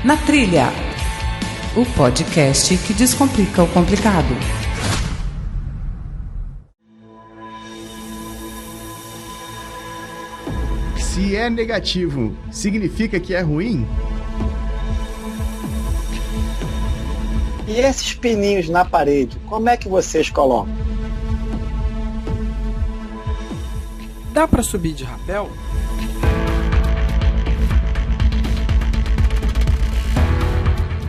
Na Trilha, o podcast que descomplica o complicado. Se é negativo, significa que é ruim? E esses pininhos na parede, como é que vocês colocam? Dá pra subir de rapel?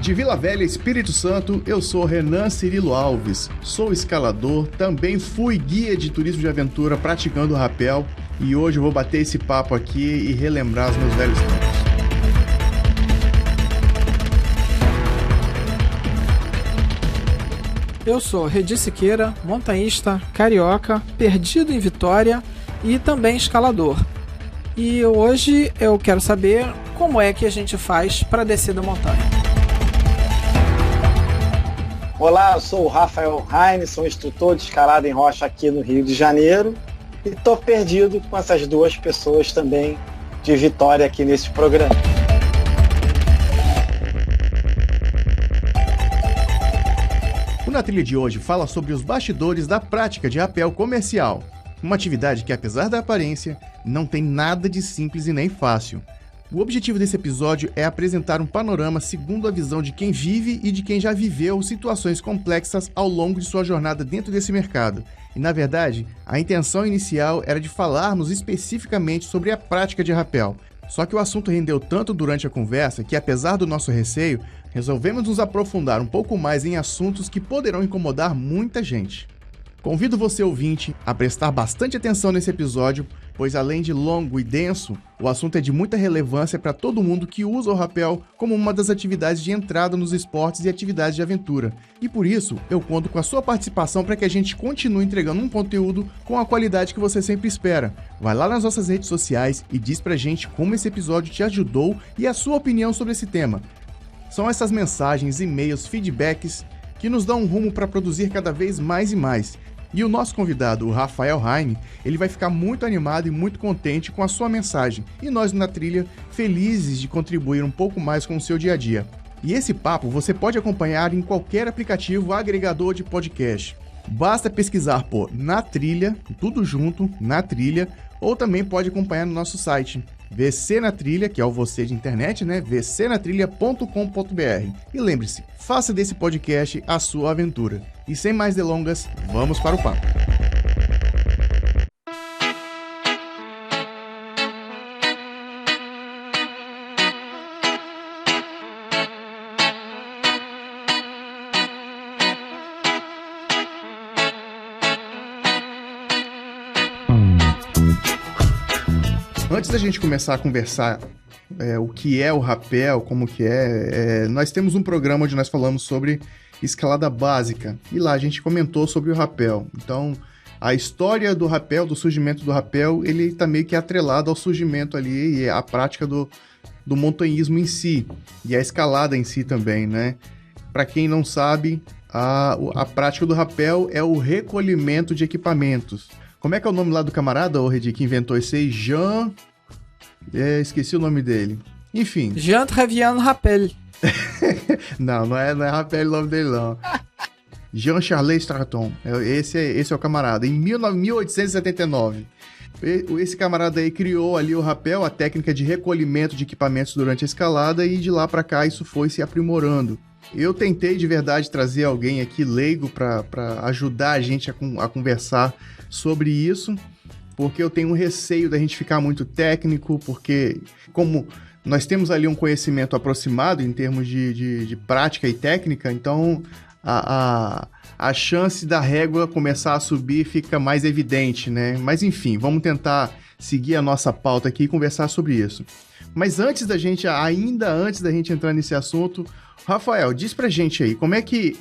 De Vila Velha, Espírito Santo, eu sou Renan Cirilo Alves. Sou escalador, também fui guia de turismo de aventura praticando rapel e hoje eu vou bater esse papo aqui e relembrar os meus velhos tempos. Eu sou Redi Siqueira, montanhista, carioca, perdido em Vitória e também escalador. E hoje eu quero saber como é que a gente faz para descer da montanha. Olá, eu sou o Rafael Heine, sou instrutor de escalada em rocha aqui no Rio de Janeiro e estou perdido com essas duas pessoas também de Vitória aqui nesse programa. O Na Trilha de hoje fala sobre os bastidores da prática de rapel comercial, uma atividade que, apesar da aparência, não tem nada de simples e nem fácil. O objetivo desse episódio é apresentar um panorama segundo a visão de quem vive e de quem já viveu situações complexas ao longo de sua jornada dentro desse mercado. E, na verdade, a intenção inicial era de falarmos especificamente sobre a prática de rapel. Só que o assunto rendeu tanto durante a conversa que, apesar do nosso receio, resolvemos nos aprofundar um pouco mais em assuntos que poderão incomodar muita gente. Convido você, ouvinte, a prestar bastante atenção nesse episódio, pois além de longo e denso, o assunto é de muita relevância para todo mundo que usa o rapel como uma das atividades de entrada nos esportes e atividades de aventura. E por isso, eu conto com a sua participação para que a gente continue entregando um conteúdo com a qualidade que você sempre espera. Vai lá nas nossas redes sociais e diz pra gente como esse episódio te ajudou e a sua opinião sobre esse tema. São essas mensagens, e-mails, feedbacks que nos dão um rumo para produzir cada vez mais e mais. E o nosso convidado, o Rafael Heine, ele vai ficar muito animado e muito contente com a sua mensagem. E nós na Trilha, felizes de contribuir um pouco mais com o seu dia a dia. E esse papo você pode acompanhar em qualquer aplicativo agregador de podcast. Basta pesquisar por Na Trilha, tudo junto, Na Trilha, ou também pode acompanhar no nosso site, VC na Trilha, que é o você de internet, né? vcnatrilha.com.br. E lembre-se, faça desse podcast a sua aventura. E sem mais delongas, vamos para o papo. Antes da gente começar a conversar o que é o rapel, como que nós temos um programa onde nós falamos sobre escalada básica, e lá a gente comentou sobre o rapel. Então, a história do rapel, do surgimento do rapel, ele está meio que atrelado ao surgimento ali e à prática do montanhismo em si, e a escalada em si também, né? Para quem não sabe, a prática do rapel é o recolhimento de equipamentos. Como é que é o nome lá do camarada, Redi, que inventou esse aí? Esqueci o nome dele. Enfim. Jean-Trévian Rappel. não é Rappel o nome dele, não. Jean-Charles Straton. Esse é o camarada. Em 1879. Esse camarada aí criou ali o rapel, a técnica de recolhimento de equipamentos durante a escalada, e de lá pra cá isso foi se aprimorando. Eu tentei de verdade trazer alguém aqui leigo para ajudar a gente a conversar sobre isso, porque eu tenho um receio da gente ficar muito técnico, porque como nós temos ali um conhecimento aproximado em termos de prática e técnica, então a chance da régua começar a subir fica mais evidente, né? Mas enfim, vamos tentar seguir a nossa pauta aqui e conversar sobre isso. Mas ainda antes da gente entrar nesse assunto, Rafael, diz pra gente aí, como é que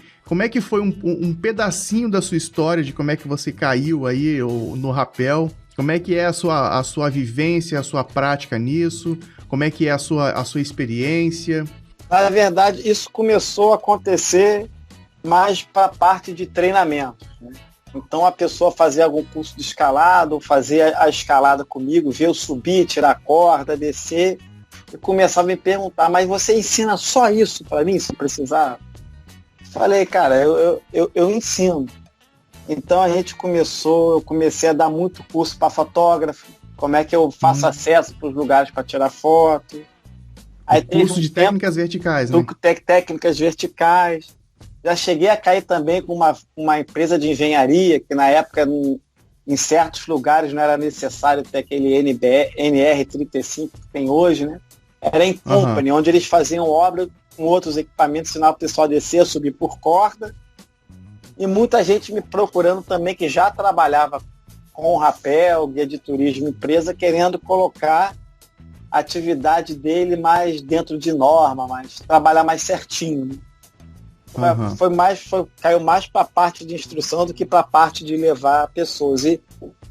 foi um pedacinho da sua história, de como é que você caiu aí no rapel, como é que é a sua vivência, a sua prática nisso, como é que é a sua experiência? Na verdade, isso começou a acontecer mais para a parte de treinamento, né? Então a pessoa fazia algum curso de escalada, ou fazia a escalada comigo, ver eu subir, tirar a corda, descer, e começavam a me perguntar, mas você ensina só isso para mim, se precisar? Falei, cara, eu ensino. Então eu comecei a dar muito curso para fotógrafo, como é que eu faço acesso para os lugares para tirar foto. Aí curso de técnicas verticais, né? Técnicas verticais. Já cheguei a cair também com uma empresa de engenharia, que na época, em certos lugares, não era necessário ter aquele NR35 que tem hoje, né? Era em company, onde eles faziam obra com outros equipamentos, ensinava o pessoal a descer, a subir por corda. E muita gente me procurando também, que já trabalhava com rapel, guia de turismo, empresa, querendo colocar a atividade dele mais dentro de norma, trabalhar mais certinho. Né? Caiu mais para a parte de instrução do que para a parte de levar pessoas. E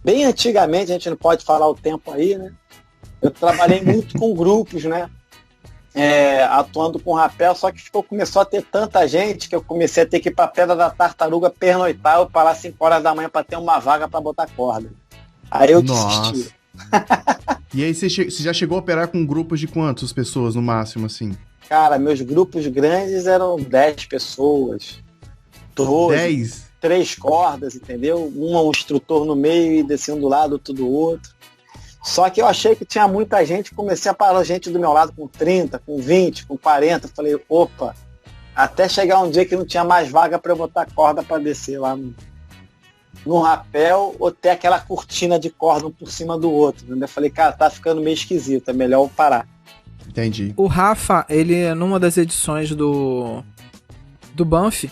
bem antigamente, a gente não pode falar o tempo aí, né? Eu trabalhei muito com grupos, né? Atuando com rapel, só que começou a ter tanta gente que eu comecei a ter que ir para a Pedra da Tartaruga pernoitar, eu parar 5 horas da manhã para ter uma vaga para botar corda. Aí eu desisti. E aí você já chegou a operar com grupos de quantas pessoas no máximo, assim? Cara, meus grupos grandes eram 10 pessoas, 12, 10? 3 cordas, entendeu? Um instrutor no meio e descendo do lado, outro do outro. Só que eu achei que tinha muita gente, comecei a parar gente do meu lado com 30, com 20, com 40. Falei, opa, até chegar um dia que não tinha mais vaga para eu botar corda para descer lá no rapel, ou ter aquela cortina de corda um por cima do outro. Eu falei, cara, tá ficando meio esquisito, é melhor eu parar. Entendi. O Rafa, ele, numa das edições do Banff,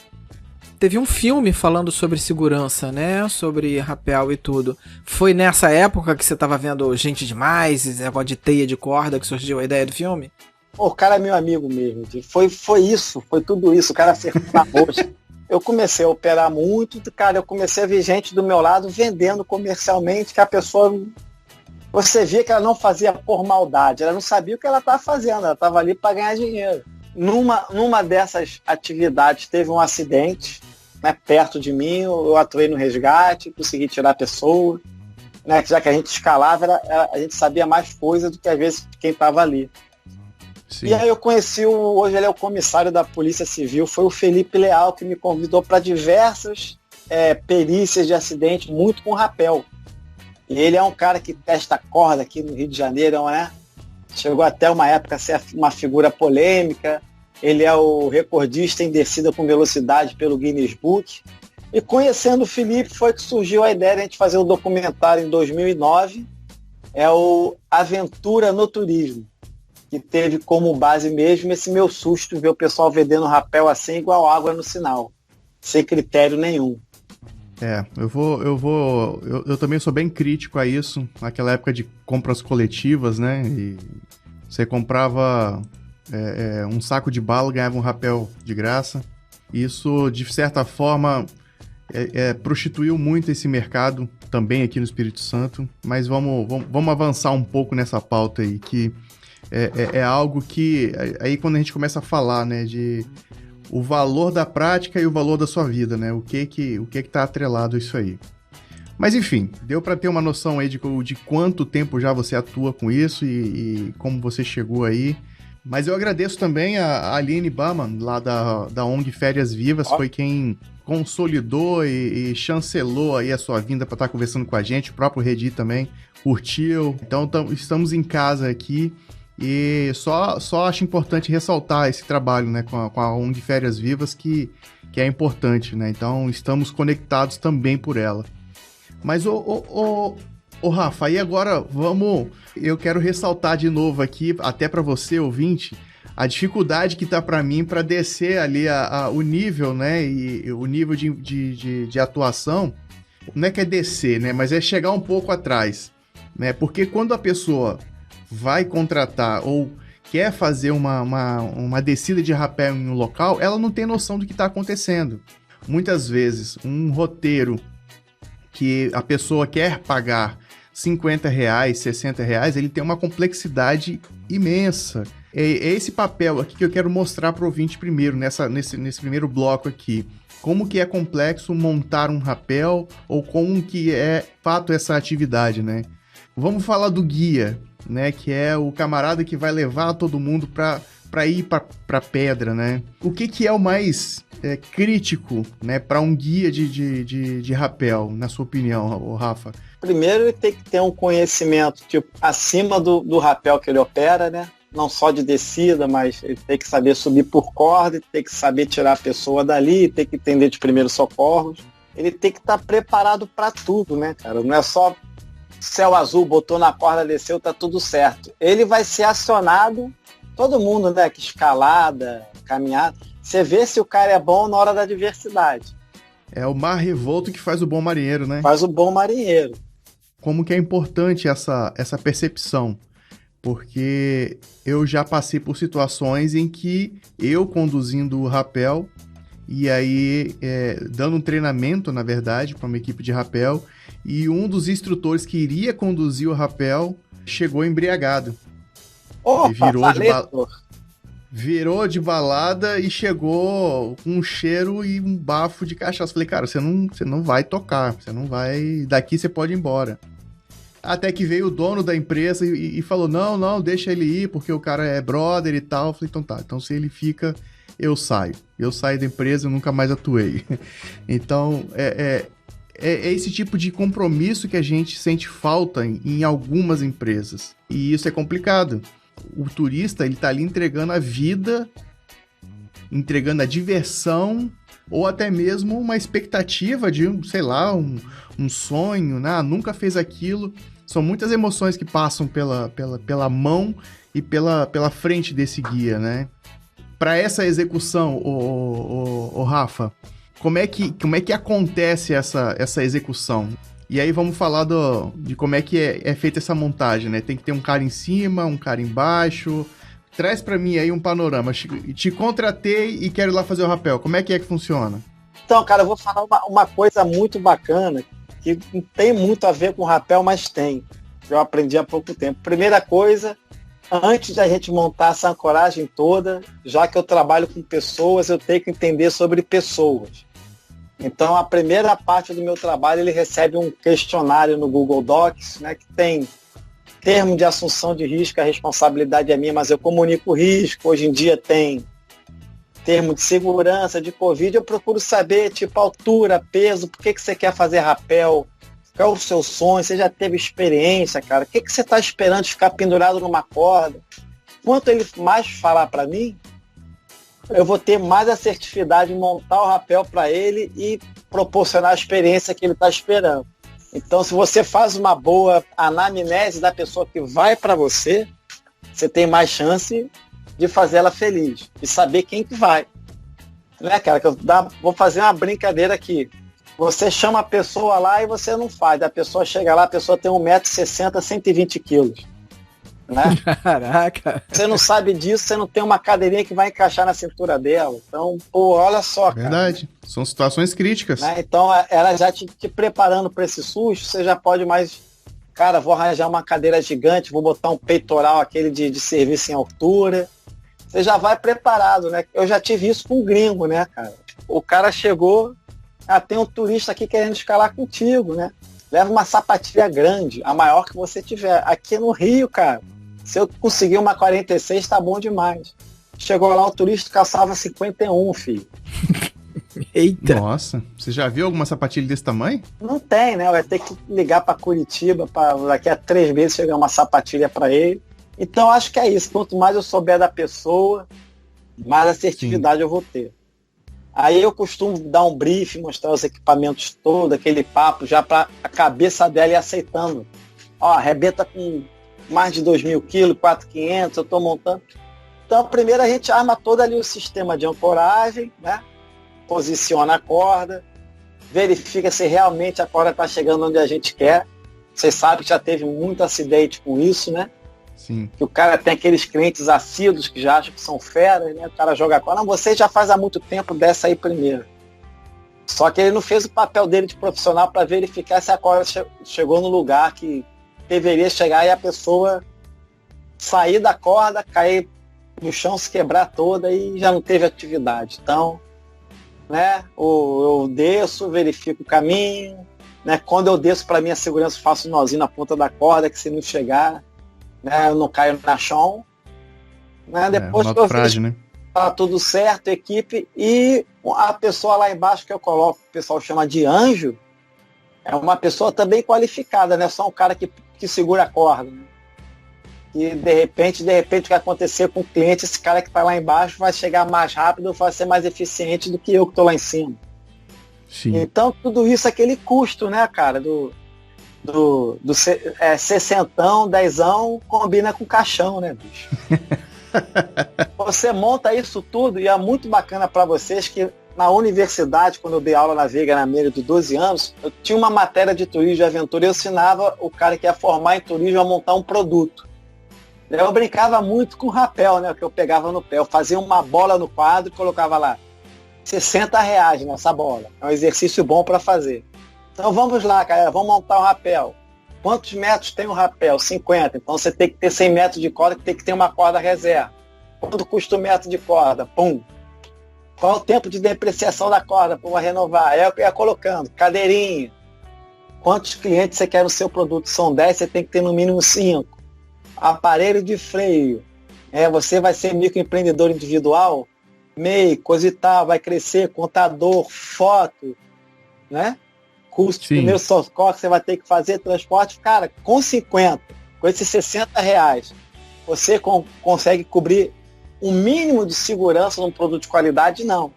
teve um filme falando sobre segurança, né? Sobre rapel e tudo. Foi nessa época que você tava vendo Gente Demais, esse negócio de teia de corda, que surgiu a ideia do filme? O cara é meu amigo mesmo. Foi isso, foi tudo isso. O cara acertou na roxa. Eu comecei a operar muito, cara. Eu comecei a ver gente do meu lado vendendo comercialmente, que a pessoa... Você via que ela não fazia por maldade. Ela não sabia o que ela estava fazendo. Ela estava ali para ganhar dinheiro. Numa dessas atividades teve um acidente, né, perto de mim. Eu atuei no resgate, consegui tirar a pessoa, né, já que a gente escalava, a gente sabia mais coisa do que às vezes quem estava ali. Sim. E aí eu conheci, hoje ele é o comissário da Polícia Civil, foi o Felipe Leal, que me convidou para diversas perícias de acidente, muito com rapel. E ele é um cara que testa corda aqui no Rio de Janeiro, né? Chegou até uma época a ser uma figura polêmica. Ele é o recordista em descida com velocidade pelo Guinness Book. E conhecendo o Felipe foi que surgiu a ideia de a gente fazer um documentário em 2009. É o Aventura no Turismo, que teve como base mesmo esse meu susto ver o pessoal vendendo rapel assim igual água no sinal, sem critério nenhum. Eu também sou bem crítico a isso, naquela época de compras coletivas, né, e você comprava um saco de bala, ganhava um rapel de graça. Isso, de certa forma, prostituiu muito esse mercado, também aqui no Espírito Santo, mas vamos avançar um pouco nessa pauta aí, que é algo que, aí quando a gente começa a falar, né, de o valor da prática e o valor da sua vida, né? O que tá atrelado a isso aí. Mas enfim, deu para ter uma noção aí de quanto tempo já você atua com isso e como você chegou aí. Mas eu agradeço também a Aline Baman, lá da ONG Férias Vivas, foi quem consolidou e chancelou aí a sua vinda para estar conversando com a gente. O próprio Redi também curtiu. Então estamos em casa aqui. E só acho importante ressaltar esse trabalho, né, com a ONG Férias Vivas, que é importante, né? Então, estamos conectados também por ela. Mas, Rafa, aí agora eu quero ressaltar de novo aqui, até para você, ouvinte, a dificuldade que tá para mim para descer ali o nível, né, e o nível de atuação. Não é que é descer, né, mas é chegar um pouco atrás, né? Porque quando a pessoa vai contratar ou quer fazer uma descida de rapel em um local, ela não tem noção do que está acontecendo. Muitas vezes, um roteiro que a pessoa quer pagar R$50, R$60, ele tem uma complexidade imensa. É esse papel aqui que eu quero mostrar para o ouvinte primeiro, nesse primeiro bloco aqui. Como que é complexo montar um rapel ou como que é fato essa atividade, né? Vamos falar do guia, né? Que é o camarada que vai levar todo mundo para ir para pedra, né? O que é o mais crítico, né, para um guia de rapel, na sua opinião, Rafa? Primeiro, ele tem que ter um conhecimento acima do rapel que ele opera, né? Não só de descida, mas ele tem que saber subir por corda, tem que saber tirar a pessoa dali, tem que entender de primeiros socorros. Ele tem que estar preparado para tudo, né, cara? Não é só céu azul, botou na corda, desceu, tá tudo certo. Ele vai ser acionado, todo mundo, né, que escalada, caminhada, você vê se o cara é bom na hora da adversidade. É o mar revolto que faz o bom marinheiro, né? Faz o bom marinheiro. Como que é importante essa percepção? Porque eu já passei por situações em que eu conduzindo o rapel, e aí dando um treinamento, na verdade, para uma equipe de rapel, e um dos instrutores que iria conduzir o rapel chegou embriagado. Opa, virou de balada e chegou com um cheiro e um bafo de cachaça. Falei, cara, você não vai tocar, você não vai... Daqui você pode ir embora. Até que veio o dono da empresa e falou, não, deixa ele ir, porque o cara é brother e tal. Eu falei, então tá, então se ele fica, eu saio. Eu saio da empresa, eu nunca mais atuei. Então, é esse tipo de compromisso que a gente sente falta em algumas empresas. E isso é complicado. O turista, ele tá ali entregando a vida, entregando a diversão, ou até mesmo uma expectativa de, sei lá, um sonho, né? Nunca fez aquilo. São muitas emoções que passam pela mão e pela frente desse guia, né? Para essa execução, o Rafa, como é que acontece essa execução? E aí vamos falar de como é que é feita essa montagem, né? Tem que ter um cara em cima, um cara embaixo. Traz para mim aí um panorama. Te contratei e quero ir lá fazer o rapel. Como é que funciona? Então, cara, eu vou falar uma coisa muito bacana, que não tem muito a ver com rapel, mas tem. Eu aprendi há pouco tempo. Primeira coisa, antes da gente montar essa ancoragem toda, já que eu trabalho com pessoas, eu tenho que entender sobre pessoas. Então, a primeira parte do meu trabalho, ele recebe um questionário no Google Docs, né, que tem termo de assunção de risco, a responsabilidade é minha, mas eu comunico o risco. Hoje em dia tem termo de segurança, de Covid. Eu procuro saber, altura, peso, por que você quer fazer rapel, qual é o seu sonho, você já teve experiência, cara, o que você está esperando de ficar pendurado numa corda? Quanto ele mais falar para mim, eu vou ter mais assertividade em montar o rapel para ele e proporcionar a experiência que ele está esperando. Então, se você faz uma boa anamnese da pessoa que vai para você, você tem mais chance de fazer ela feliz, de saber quem que vai. Né, cara? Vou fazer uma brincadeira aqui. Você chama a pessoa lá e você não faz. A pessoa chega lá, a pessoa tem 1,60 m, 120 kg. Né? Caraca! Você não sabe disso, você não tem uma cadeirinha que vai encaixar na cintura dela. Então, olha só, cara. Verdade. São situações críticas. Né? Então, ela já te preparando para esse susto, você já pode mais... Cara, vou arranjar uma cadeira gigante, vou botar um peitoral, aquele de serviço em altura. Você já vai preparado, né? Eu já tive isso com um gringo, né, cara? O cara chegou, tem um turista aqui querendo escalar contigo, né? Leva uma sapatilha grande, a maior que você tiver. Aqui no Rio, cara, se eu conseguir uma 46, tá bom demais. Chegou lá, o turista calçava 51, filho. Eita! Nossa, você já viu alguma sapatilha desse tamanho? Não tem, né? Vai ter que ligar para Curitiba, para daqui a 3 meses chegar uma sapatilha para ele. Então, acho que é isso. Quanto mais eu souber da pessoa, mais assertividade eu vou ter. Aí eu costumo dar um briefing, mostrar os equipamentos todos, aquele papo, já para a cabeça dela ir aceitando. Ó, arrebenta com mais de 2.000 quilos, 4.500, eu estou montando. Então, primeiro a gente arma todo ali o sistema de ancoragem, né? Posiciona a corda, verifica se realmente a corda está chegando onde a gente quer. Vocês sabem que já teve muito acidente com isso, né? Sim. Que o cara tem aqueles clientes assíduos que já acham que são feras, né? O cara joga a corda. Não, você já faz há muito tempo, desce aí primeiro. Só que ele não fez o papel dele de profissional para verificar se a corda chegou no lugar que deveria chegar e a pessoa sair da corda, cair no chão, se quebrar toda e já não teve atividade. Então, né, eu desço, verifico o caminho, né? Quando eu desço para minha segurança, faço um nozinho na ponta da corda, que se não chegar, né, eu não caio na chão. Né? Depois que eu fiz, né? Tá tudo certo, equipe, e a pessoa lá embaixo que eu coloco, o pessoal chama de anjo, é uma pessoa também qualificada, né? Só um cara que segura a corda. Né? E de repente o que acontecer com o cliente, esse cara que está lá embaixo vai chegar mais rápido, vai ser mais eficiente do que eu que estou lá em cima. Sim. Então tudo isso é aquele custo, né, cara, do 60ão, 10ão, combina com caixão, né, bicho? Você monta isso tudo e é muito bacana para vocês que na universidade, quando eu dei aula na Veiga na Meira de 12 anos, eu tinha uma matéria de turismo e aventura e eu ensinava o cara que ia formar em turismo a montar um produto. Eu brincava muito com o rapel, né, que eu pegava no pé. Eu fazia uma bola no quadro e colocava lá R$60 nessa bola. É um exercício bom para fazer. Então vamos lá, cara, vamos montar um rapel. Quantos metros tem um rapel? 50. Então você tem que ter 100 metros de corda, que tem que ter uma corda reserva. Quanto custa o metro de corda? Pum. Qual o tempo de depreciação da corda para renovar? Eu ia colocando. Cadeirinha. Quantos clientes você quer no seu produto? São 10, você tem que ter no mínimo 5. Aparelho de freio. Você vai ser microempreendedor individual? MEI, coisa e tal, vai crescer, contador, foto, né? Custo de primeiro socorro que você vai ter que fazer, transporte, cara, com 50, com esses R$60, você consegue cobrir um mínimo de segurança num produto de qualidade? Não.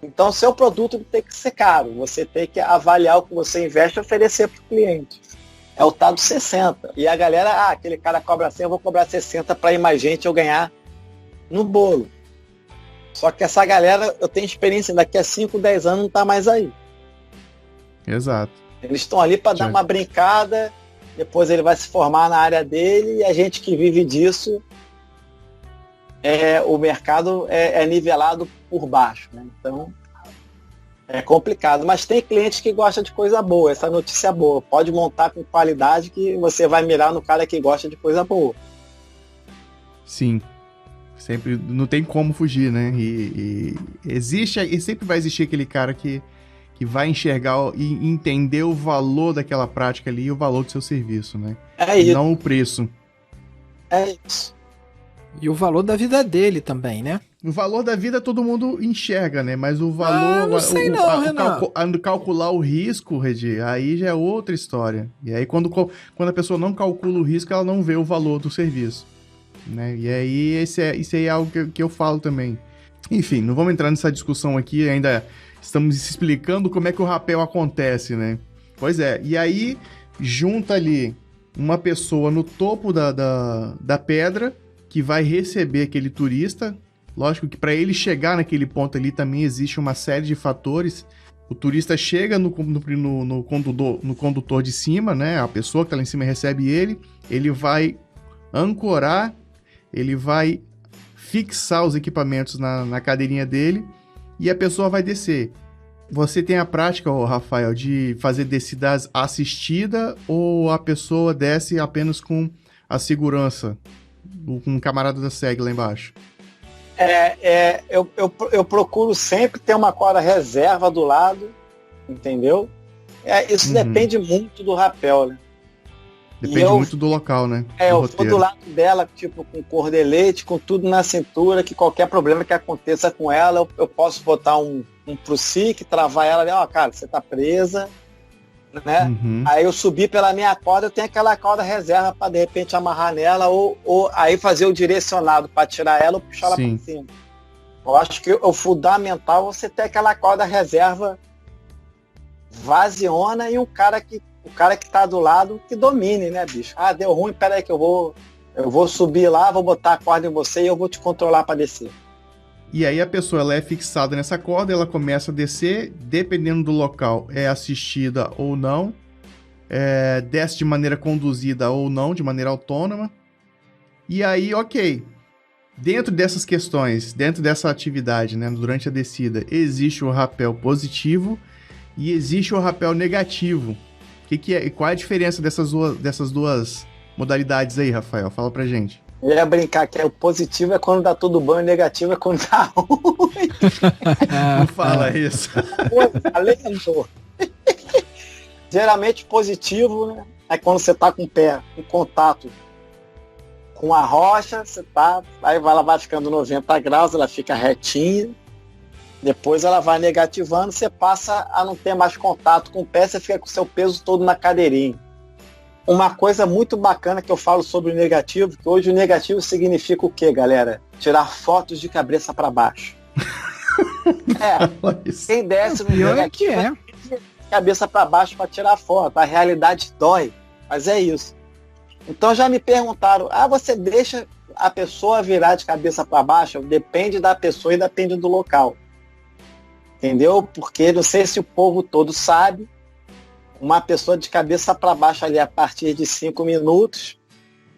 Então, seu produto tem que ser caro, você tem que avaliar o que você investe e oferecer para o cliente. É o tal do 60. E a galera, aquele cara cobra 100, eu vou cobrar 60 para ir mais gente eu ganhar no bolo. Só que essa galera, eu tenho experiência, daqui a 5, 10 anos não está mais aí. Exato. Eles estão ali para dar uma brincada, depois ele vai se formar na área dele e a gente que vive disso, o mercado é nivelado por baixo. Né? Então, é complicado. Mas tem clientes que gostam de coisa boa, essa notícia é boa. Pode montar com qualidade que você vai mirar no cara que gosta de coisa boa. Sim. Sempre, não tem como fugir, né? E existe, e sempre vai existir aquele cara que vai enxergar e entender o valor daquela prática ali e o valor do seu serviço, né? É isso. Não o preço. É isso. E o valor da vida dele também, né? O valor da vida todo mundo enxerga, né? Mas o valor... não sei calcular o risco, Regi, aí já é outra história. E aí quando a pessoa não calcula o risco, ela não vê o valor do serviço. Né? E aí isso aí é algo que eu falo também. Enfim, não vamos entrar nessa discussão aqui, ainda estamos explicando como é que o rapel acontece, né? Pois é, e aí junta ali uma pessoa no topo da pedra que vai receber aquele turista. Lógico que para ele chegar naquele ponto ali também existe uma série de fatores. O turista chega no condutor de cima, né? A pessoa que está lá em cima recebe ele vai ancorar, ele vai fixar os equipamentos na cadeirinha dele e a pessoa vai descer. Você tem a prática, Rafael, de fazer descida assistida ou a pessoa desce apenas com a segurança, com um camarada da SEG lá embaixo? Eu procuro sempre ter uma corda reserva do lado, entendeu? Isso depende muito do rapel, né? Depende muito do local, né? Eu vou do lado dela, tipo, com cordelete, com tudo na cintura, que qualquer problema que aconteça com ela, eu posso botar um prussic, travar ela ali, cara, você tá presa, né? Uhum. Aí eu subir pela minha corda, eu tenho aquela corda reserva para de repente amarrar nela ou aí fazer o direcionado para tirar ela ou puxar ela para cima. Eu acho que o fundamental é você ter aquela corda reserva vaziona e o cara que tá do lado que domine, né, bicho? Deu ruim, pera aí que eu vou subir lá, vou botar a corda em você e eu vou te controlar para descer. E aí a pessoa ela é fixada nessa corda, ela começa a descer, dependendo do local, é assistida ou não, desce de maneira conduzida ou não, de maneira autônoma. E aí, ok, dentro dessas questões, dentro dessa atividade, né, durante a descida, existe o rapel positivo e existe o rapel negativo. Qual é a diferença dessas duas modalidades aí, Rafael? Fala pra gente. Eu ia brincar que o positivo é quando dá tudo bom e o negativo é quando dá ruim. Não fala isso. Pô, falei, Geralmente positivo, né? É quando você tá com o pé em contato com a rocha, aí ela vai ficando 90 graus, ela fica retinha. Depois ela vai negativando, você passa a não ter mais contato com o pé, você fica com o seu peso todo na cadeirinha. Uma coisa muito bacana que eu falo sobre o negativo, que hoje o negativo significa o quê, galera? Tirar fotos de cabeça para baixo. Quem desce no negativo cabeça para baixo para tirar foto. A realidade dói, mas é isso. Então já me perguntaram, você deixa a pessoa virar de cabeça para baixo? Depende da pessoa e depende do local. Entendeu? Porque não sei se o povo todo sabe, uma pessoa de cabeça para baixo ali a partir de 5 minutos,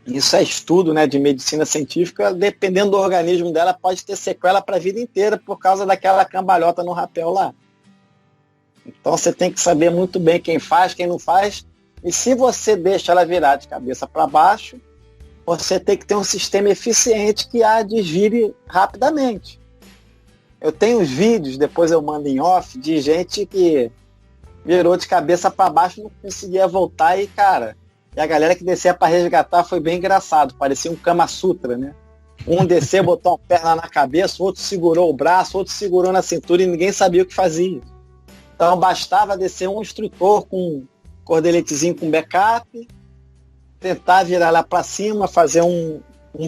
isso é estudo, né, de medicina científica, dependendo do organismo dela, pode ter sequela para a vida inteira por causa daquela cambalhota no rapel lá. Então você tem que saber muito bem quem faz, quem não faz, e se você deixa ela virar de cabeça para baixo, você tem que ter um sistema eficiente que a desvire rapidamente. Eu tenho os vídeos, depois eu mando em off, de gente que virou de cabeça para baixo e não conseguia voltar e, cara, e a galera que descia para resgatar foi bem engraçado, parecia um Kama Sutra, né? Um desceu, botou a perna na cabeça, o outro segurou o braço, o outro segurou na cintura e ninguém sabia o que fazia. Então bastava descer um instrutor com um cordeletezinho com backup, tentar virar lá para cima, fazer um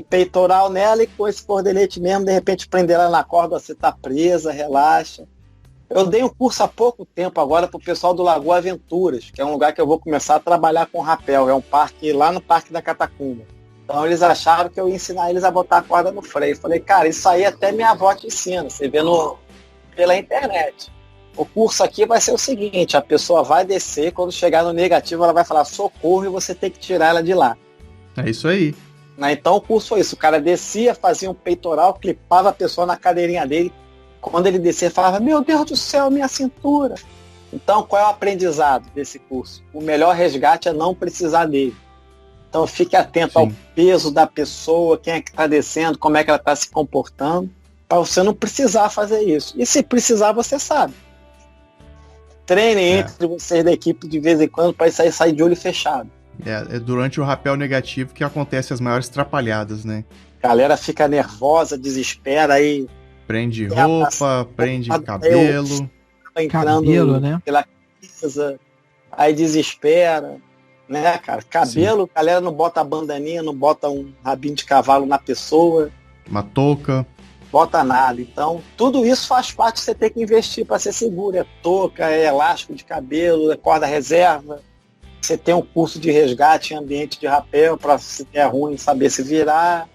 peitoral nela e com esse cordelete mesmo, de repente prender ela na corda, você tá presa, relaxa. Eu dei um curso há pouco tempo agora pro pessoal do Lagoa Aventuras, que é um lugar que eu vou começar a trabalhar com rapel, é um parque lá no Parque da Catacumba. Então eles acharam que eu ia ensinar eles a botar a corda no freio. Falei, cara, isso aí até minha avó te ensina, você vê pela internet. O curso aqui vai ser o seguinte, a pessoa vai descer, quando chegar no negativo ela vai falar socorro e você tem que tirar ela de lá. É isso aí. Então o curso foi isso, o cara descia, fazia um peitoral, clipava a pessoa na cadeirinha dele, quando ele descia falava, meu Deus do céu, minha cintura. Então qual é o aprendizado desse curso? O melhor resgate é não precisar dele. Então fique atento ao peso da pessoa, quem é que está descendo, como é que ela está se comportando, para você não precisar fazer isso. E se precisar, você sabe. Treinem entre vocês da equipe de vez em quando para isso aí sair de olho fechado. É durante o rapel negativo que acontecem as maiores trapalhadas, né? A galera fica nervosa, desespera, aí... Prende roupa, prende cabelo. Cabelo, né? Pela camisa, aí desespera, né, cara? Cabelo, a galera não bota a bandaninha, não bota um rabinho de cavalo na pessoa. Uma touca. Bota nada. Então, tudo isso faz parte de você ter que investir para ser seguro. É touca, é elástico de cabelo, é corda reserva. Você tem um curso de resgate em ambiente de rapel para se der ruim saber se virar.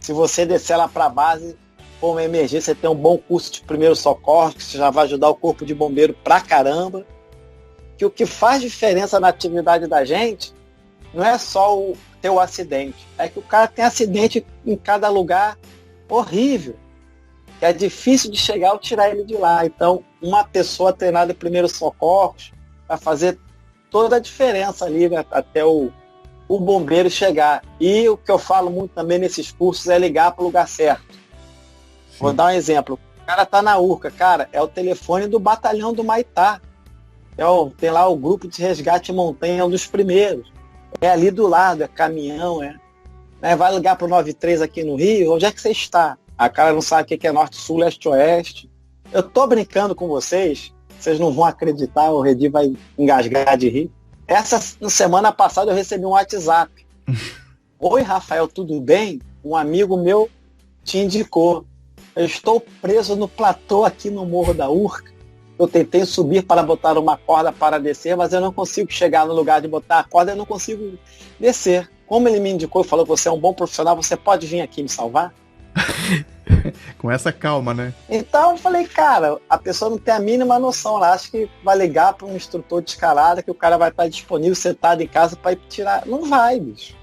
Se você descer lá para a base, for uma emergência, você tem um bom curso de primeiro socorro, que já vai ajudar o corpo de bombeiro pra caramba. Que o que faz diferença na atividade da gente não é só ter o acidente. É que o cara tem acidente em cada lugar horrível. Que é difícil de chegar ou tirar ele de lá. Então, uma pessoa treinada em primeiros socorros vai fazer toda a diferença ali, né, até o bombeiro chegar. E o que eu falo muito também nesses cursos é ligar para o lugar certo. Sim. Vou dar um exemplo. O cara tá na Urca, cara, é o telefone do batalhão do Maitá. Tem lá o grupo de resgate em montanha, é um dos primeiros. É ali do lado, é caminhão, né? Vai ligar para o 93 aqui no Rio, onde é que você está? A cara não sabe o que é norte, sul, leste, oeste. Eu tô brincando com vocês não vão acreditar, o Redi vai engasgar de rir. Essa semana passada eu recebi um WhatsApp. Oi, Rafael, tudo bem? Um amigo meu te indicou. Eu estou preso no platô aqui no Morro da Urca. Eu tentei subir para botar uma corda para descer, mas eu não consigo chegar no lugar de botar a corda, eu não consigo descer. Como ele me indicou e falou que você é um bom profissional, você pode vir aqui me salvar? Com essa calma, né? Então eu falei, cara, a pessoa não tem a mínima noção. Ela acha que vai ligar para um instrutor de escalada, que o cara vai estar disponível, sentado em casa para ir tirar. Não vai, bicho.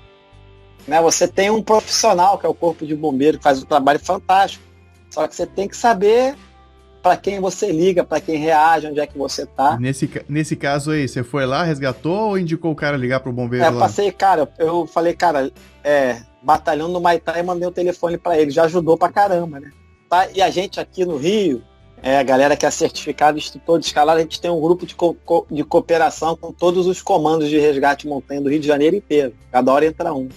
Né? Você tem um profissional, que é o Corpo de Bombeiro, que faz um trabalho fantástico. Só que você tem que saber para quem você liga, para quem reage, onde é que você tá. Nesse caso aí, você foi lá, resgatou ou indicou o cara ligar pro bombeiro lá? Passei, cara, eu falei, cara, batalhão do Maitá e mandei o telefone para ele, já ajudou pra caramba, né? Tá? E a gente aqui no Rio, A galera que é certificado instrutor de escalada, a gente tem um grupo de cooperação com todos os comandos de resgate e montanha do Rio de Janeiro inteiro. Cada hora entra um.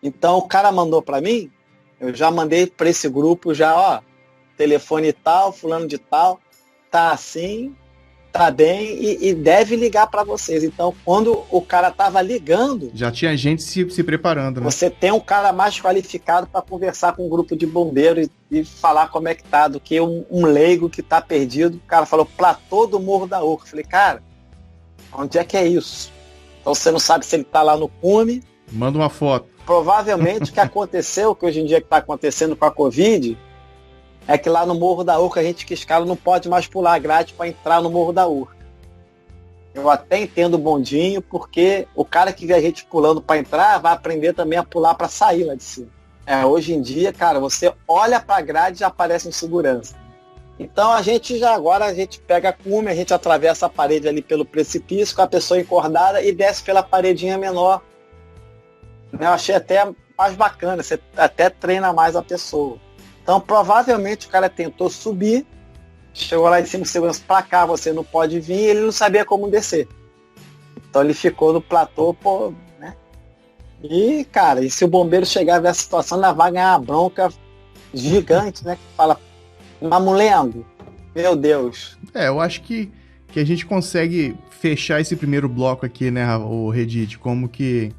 Então o cara mandou para mim, eu já mandei para esse grupo já, telefone tal, fulano de tal, tá assim, tá bem e deve ligar para vocês. Então quando o cara tava ligando, já tinha gente se preparando, né? Você tem um cara mais qualificado para conversar com um grupo de bombeiros e falar como é que tá, do que um leigo que tá perdido. O cara falou, platô do Morro da Urca. Eu falei, cara, onde é que é isso? Então você não sabe se ele tá lá no cume. Manda uma foto. Provavelmente o que aconteceu, que hoje em dia está acontecendo com a Covid, é que lá no Morro da Urca a gente que escala não pode mais pular a grade para entrar no Morro da Urca. Eu até entendo o bondinho, porque o cara que vê a gente pulando para entrar vai aprender também a pular para sair lá de cima. Hoje em dia, cara, você olha para a grade e já aparece em segurança. Então a gente pega a cume, a gente atravessa a parede ali pelo precipício com a pessoa encordada e desce pela paredinha menor. Eu achei até mais bacana, você até treina mais a pessoa. Então provavelmente o cara tentou subir, chegou lá em cima de segurança, pra cá você não pode vir, e ele não sabia como descer. Então ele ficou no platô, né? E, cara, e se o bombeiro chegar a ver a situação, ela vai ganhar uma bronca gigante, né? Que fala, mamulengo, meu Deus. Eu acho que a gente consegue fechar esse primeiro bloco aqui, né, o Redite, como que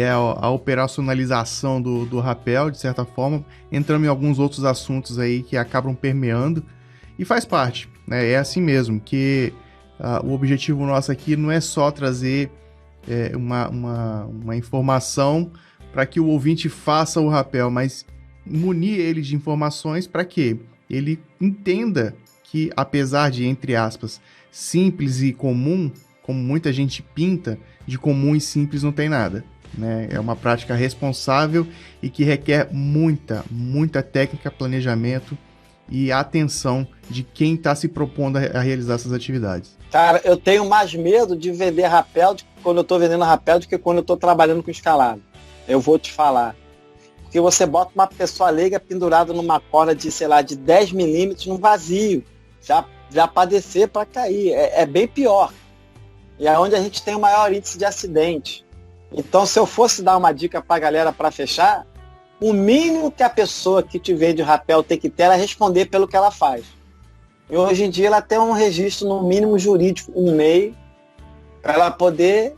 é a operacionalização do rapel, de certa forma, entrando em alguns outros assuntos aí que acabam permeando, e faz parte, né? É assim mesmo, que o objetivo nosso aqui não é só trazer uma informação para que o ouvinte faça o rapel, mas munir ele de informações para que ele entenda que, apesar de, entre aspas, simples e comum, como muita gente pinta, de comum e simples não tem nada. Né? É uma prática responsável e que requer muita técnica, planejamento e atenção de quem está se propondo a realizar essas atividades. Cara, eu tenho mais medo de vender rapel quando eu estou vendendo rapel do que quando eu estou trabalhando com escalada. Eu vou te falar. Porque você bota uma pessoa leiga pendurada numa corda de, sei lá, de 10 milímetros no vazio, já para descer, para cair. É bem pior. E é onde a gente tem o maior índice de acidente. Então, se eu fosse dar uma dica para a galera para fechar, o mínimo que a pessoa que te vende o rapel tem que ter é responder pelo que ela faz. E hoje em dia ela tem um registro, no mínimo jurídico, um MEI, para ela poder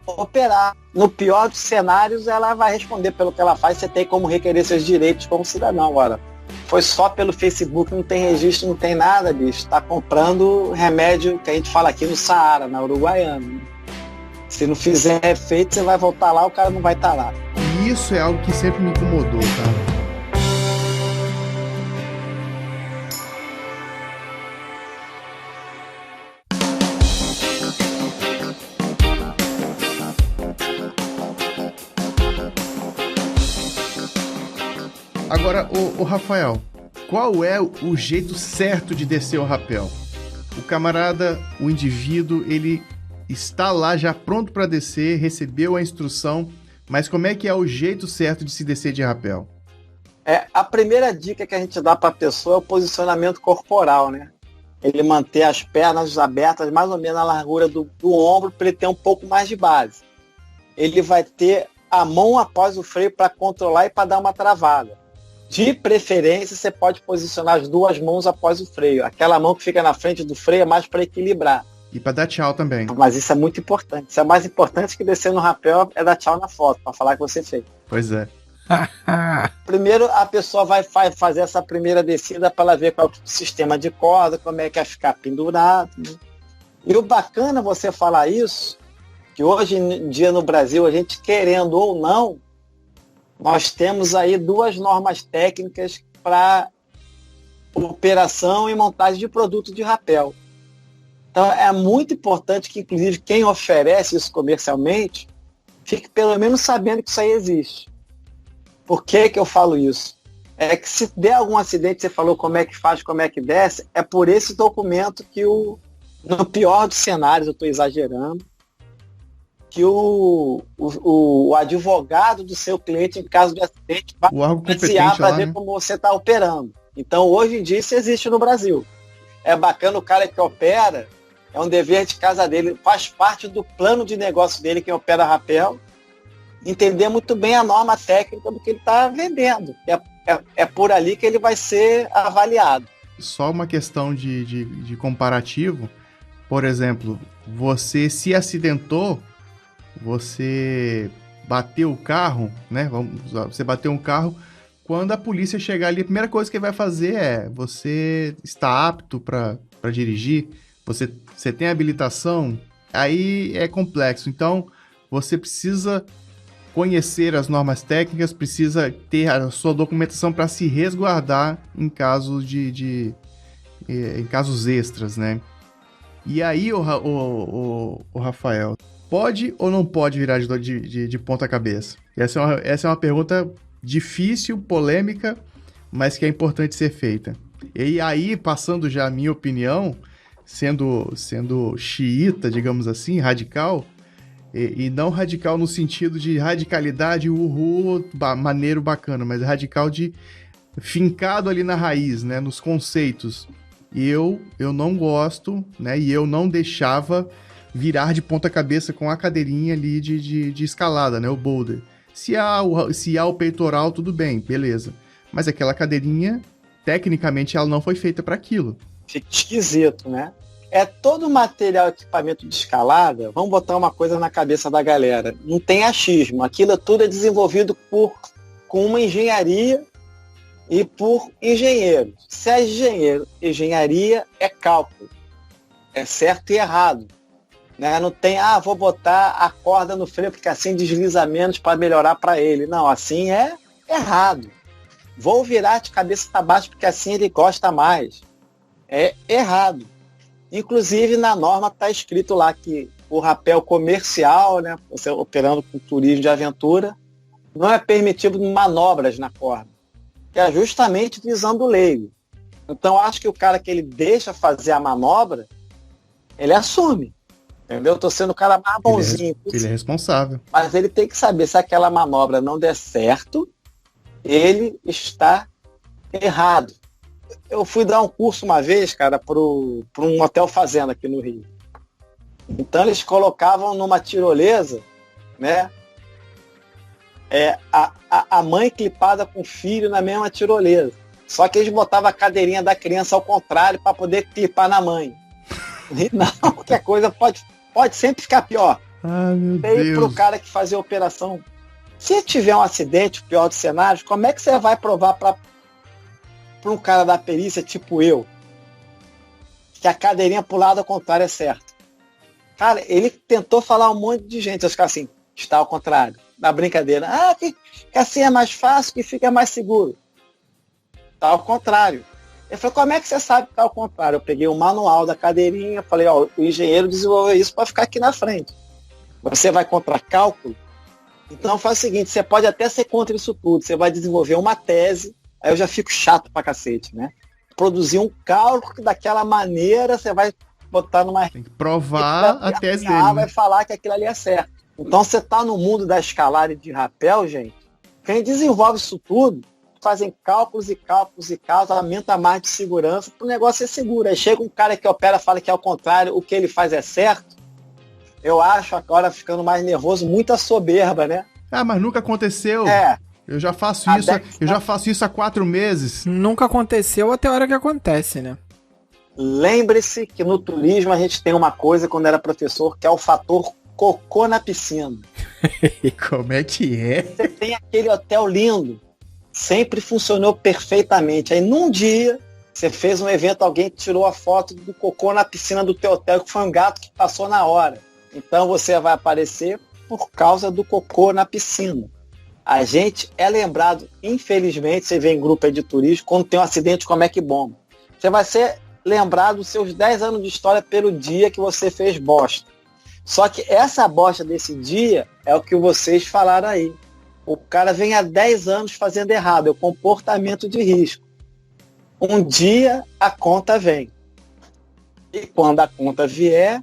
operar. No pior dos cenários, ela vai responder pelo que ela faz, você tem como requerer seus direitos como cidadão. Agora, foi só pelo Facebook, não tem registro, não tem nada, bicho. Está comprando remédio que a gente fala aqui no Saara, na Uruguaiana. Se não fizer efeito, você vai voltar lá, o cara não vai estar lá. E isso é algo que sempre me incomodou, cara. Agora, o Rafael, qual é o jeito certo de descer o rapel? O camarada, o indivíduo, ele está lá já pronto para descer, recebeu a instrução, mas como é que é o jeito certo de se descer de rapel? A primeira dica que a gente dá para a pessoa é o posicionamento corporal, né? Ele manter as pernas abertas mais ou menos na largura do ombro para ele ter um pouco mais de base. Ele vai ter a mão após o freio para controlar e para dar uma travada. De preferência, você pode posicionar as duas mãos após o freio. Aquela mão que fica na frente do freio é mais para equilibrar. E para dar tchau também. Mas isso é muito importante. Isso é mais importante que descer no rapel, é dar tchau na foto, para falar que você fez. Pois é. Primeiro, a pessoa vai fazer essa primeira descida para ela ver qual é o sistema de corda, como é que é ficar pendurado. Né? E o bacana você falar isso, que hoje em dia no Brasil, a gente querendo ou não, nós temos aí 2 normas técnicas para operação e montagem de produto de rapel. Então é muito importante que, inclusive, quem oferece isso comercialmente fique pelo menos sabendo que isso aí existe. Por que eu falo isso? É que se der algum acidente, você falou como é que faz, como é que desce, é por esse documento que no pior dos cenários, eu estou exagerando, que o advogado do seu cliente, em caso de acidente, vai passear para ver, né, como você está operando. Então, hoje em dia, isso existe no Brasil. é bacana o cara que opera, é um dever de casa dele, faz parte do plano de negócio dele, quem opera rapel, entender muito bem a norma técnica do que ele está vendendo. É por ali que ele vai ser avaliado. Só uma questão de comparativo. Por exemplo, você se acidentou, você bateu o carro, né? Você bateu um carro. Quando a polícia chegar ali, a primeira coisa que ele vai fazer é: você está apto para dirigir? Você tem habilitação? Aí é complexo. Então, você precisa conhecer as normas técnicas, precisa ter a sua documentação para se resguardar em casos em casos extras, né? E aí, o Rafael, pode ou não pode virar de ponta cabeça? Essa é uma pergunta difícil, polêmica, mas que é importante ser feita. E aí, passando já a minha opinião, sendo xiita, digamos assim, radical, e não radical no sentido de radicalidade, maneiro, bacana, mas radical de fincado ali na raiz, né, nos conceitos. Eu não gosto, né, e eu não deixava virar de ponta cabeça com a cadeirinha ali de escalada, né, o boulder. Se há o peitoral, tudo bem, beleza. Mas aquela cadeirinha, tecnicamente, ela não foi feita para aquilo. Fica esquisito, né? É todo material, equipamento de escalada, vamos botar uma coisa na cabeça da galera, não tem achismo, aquilo tudo é desenvolvido com uma engenharia e por engenheiros. Se é engenharia é cálculo, é certo e errado, né? Não tem, vou botar a corda no freio porque assim desliza menos para melhorar para ele. Não, assim é errado. Vou virar de cabeça para baixo porque assim ele gosta mais. É errado. Inclusive, na norma está escrito lá que o rapel comercial, né, você operando com turismo de aventura, não é permitido manobras na corda, que é justamente visando o leigo. Então, acho que o cara que ele deixa fazer a manobra, ele assume. Entendeu? Estou sendo o cara mais bonzinho. Ele é responsável. Mas ele tem que saber, se aquela manobra não der certo, ele está errado. Eu fui dar um curso uma vez, cara, para um hotel fazenda aqui no Rio. Então eles colocavam numa tirolesa, né? A mãe clipada com o filho na mesma tirolesa. Só que eles botavam a cadeirinha da criança ao contrário para poder clipar na mãe. E não, porque a coisa pode sempre ficar pior. Meu Tem Deus. pro cara que fazia a operação. Se tiver um acidente, o pior dos cenários, como é que você vai provar para um cara da perícia tipo eu, que a cadeirinha pro lado ao contrário é certo? Cara, ele tentou falar um monte de gente, eu ficar assim, está ao contrário, na brincadeira. Que assim é mais fácil, que fica mais seguro. Tá ao contrário. Ele falou, como é que você sabe que tá ao contrário? Eu peguei o manual da cadeirinha, falei, o engenheiro desenvolveu isso para ficar aqui na frente. Você vai contra cálculo? Então faz o seguinte, você pode até ser contra isso tudo, você vai desenvolver uma tese. Aí eu já fico chato pra cacete, né? Produzir um cálculo que daquela maneira você vai botar numa... Tem que provar a tese dele. Vai falar que aquilo ali é certo. Então você tá no mundo da escalada e de rapel, gente. Quem desenvolve isso tudo, fazem cálculos e cálculos e cálculos, aumenta a margem de segurança para o negócio ser seguro. Aí chega um cara que opera, fala que é ao contrário, o que ele faz é certo. Eu acho agora, ficando mais nervoso, muita soberba, né? Mas nunca aconteceu. Eu já faço isso há 4 meses. Nunca aconteceu até a hora que acontece, né? Lembre-se que no turismo a gente tem uma coisa, quando era professor, que é o fator cocô na piscina. Como é que é? Você tem aquele hotel lindo, sempre funcionou perfeitamente. Aí num dia, você fez um evento, alguém tirou a foto do cocô na piscina do teu hotel, que foi um gato que passou na hora. Então você vai aparecer por causa do cocô na piscina. A gente é lembrado, infelizmente, você vê em grupo de turismo, quando tem um acidente com a Mac Bomba. Você vai ser lembrado dos seus 10 anos de história pelo dia que você fez bosta. Só que essa bosta desse dia é o que vocês falaram aí. O cara vem há 10 anos fazendo errado, é o comportamento de risco. Um dia a conta vem. E quando a conta vier,